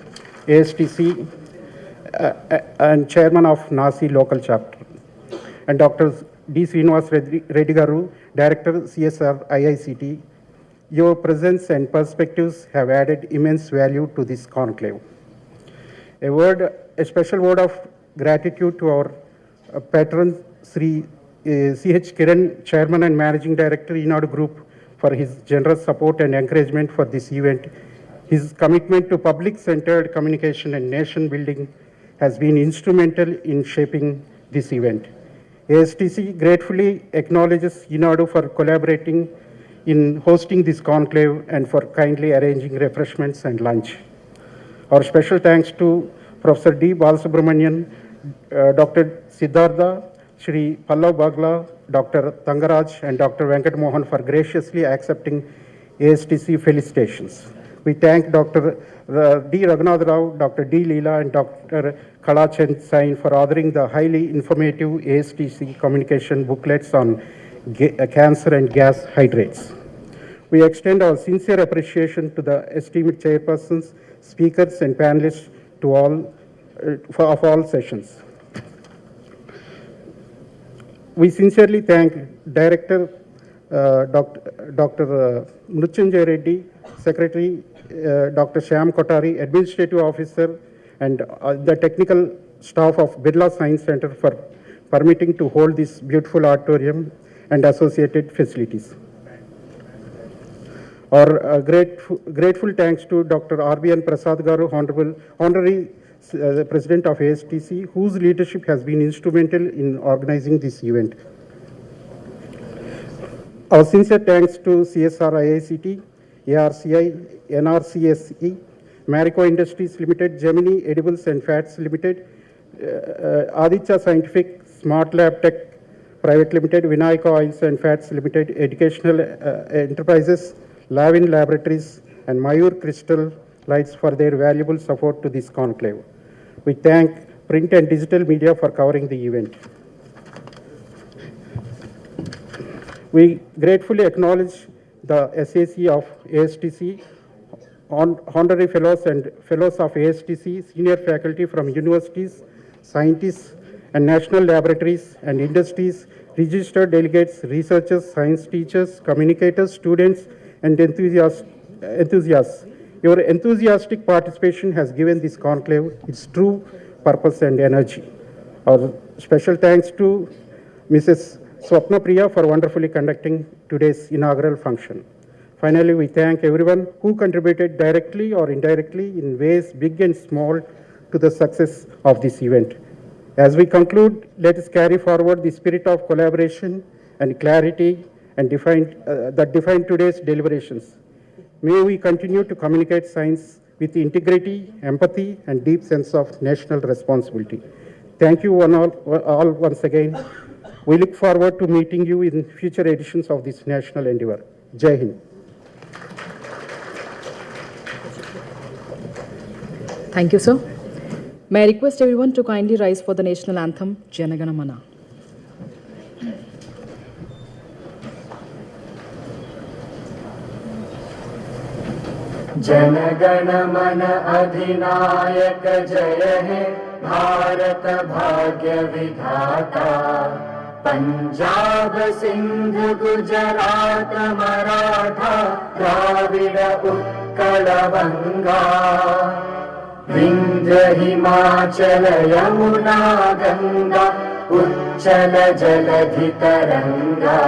ASTC, and Chairman of NASI Local Chapter, and Dr. D. Srinivas Reddy Garu, Director, CSR, IICT. Your presence and perspectives have added immense value to this conclave. A special word of gratitude to our patron, Sri C.H. Kiran, Chairman and Managing Director, Inadu Group, for his generous support and encouragement for this event. His commitment to public-centered communication and nation building has been instrumental in shaping this event. ASTC gratefully acknowledges Inadu for collaborating in hosting this conclave and for kindly arranging refreshments and lunch. Our special thanks to Professor D. Balasubramanian, Dr. Siddhartha, Shri Pallav Bagla, Dr. Tangaraj, and Dr. Venkat Mohan for graciously accepting ASTC felicitations. We thank Dr. D. Raghunath Rao, Dr. D. Leela, and Dr. Kalachand Sain for authoring the highly informative ASTC communication booklets on cancer and gas hydrates. We extend our sincere appreciation to the esteemed chairpersons, speakers, and panelists of all sessions. We sincerely thank Director Dr. Mrutyunjay Reddy, Secretary Dr. Shyam Kotari, Administrative Officer, and the technical staff of Birla Science Center for permitting to hold this beautiful auditorium and associated facilities. Our grateful thanks to Dr. RBN Prasad Garu, Honorary President of ASTC, whose leadership has been instrumental in organizing this event. Our sincere thanks to CSR IICT, ARCI, NRCSE, Marico Industries Limited, Gemini Edibles and Fats Limited, Aditya Scientific, Smart Lab Tech Private Limited, Vinayaka Oils and Fats Limited, Educational Enterprises, Lavin Laboratories, and Mayur Crystal Lights for their valuable support to this conclave. We thank print and digital media for covering the event. We gratefully acknowledge the SAC of ASTC, honorary fellows and fellows of ASTC, senior faculty from universities, scientists, and national laboratories and industries, registered delegates, researchers, science teachers, communicators, students, and enthusiasts. Your enthusiastic participation has given this conclave its true purpose and energy. Our special thanks to Mrs. Swapna Priya for wonderfully conducting today's inaugural function. Finally, we thank everyone who contributed directly or indirectly in ways big and small to the success of this event. As we conclude, let us carry forward the spirit of collaboration and clarity and that define today's deliberations. May we continue to communicate science with integrity, empathy, and deep sense of national responsibility. Thank you all once again. We look forward to meeting you in future editions of this national endeavor. Jai Hind. Thank you, sir. May I request everyone to kindly rise for the national anthem, Jana Gana Mana. Jana Gana मन अधिनायक जय हे भारत भाग्य विधाता पंजाब सिंध गुजरात मराठा द्राविड उत्कल बंगा विंध्य हिमाचल यमुना गंगा उच्चल जलधि तरंगा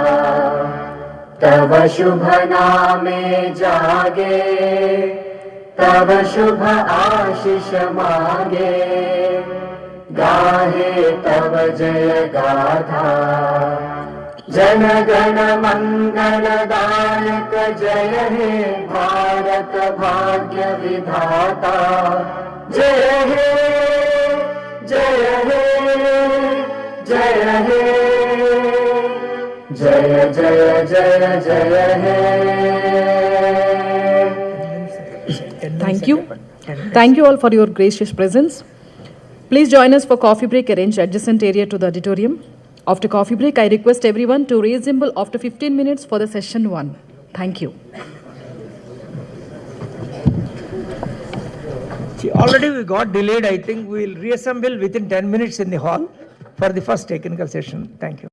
तव शुभ नामे जागे तव शुभ आशीष मागे गाहे तव जय गाथा जन गण मंगलदायक जय हे भारत भाग्य विधाता जय हे जय हे जय हे जय जय जय जय हे Thank you. Thank you all for your gracious presence. Please join us for coffee break arranged adjacent area to the auditorium. After coffee break, I request everyone to reassemble after 15 minutes for the session 1. Thank you. See, already we got delayed. I think we will reassemble within 10 minutes in the hall for the first technical session. Thank you.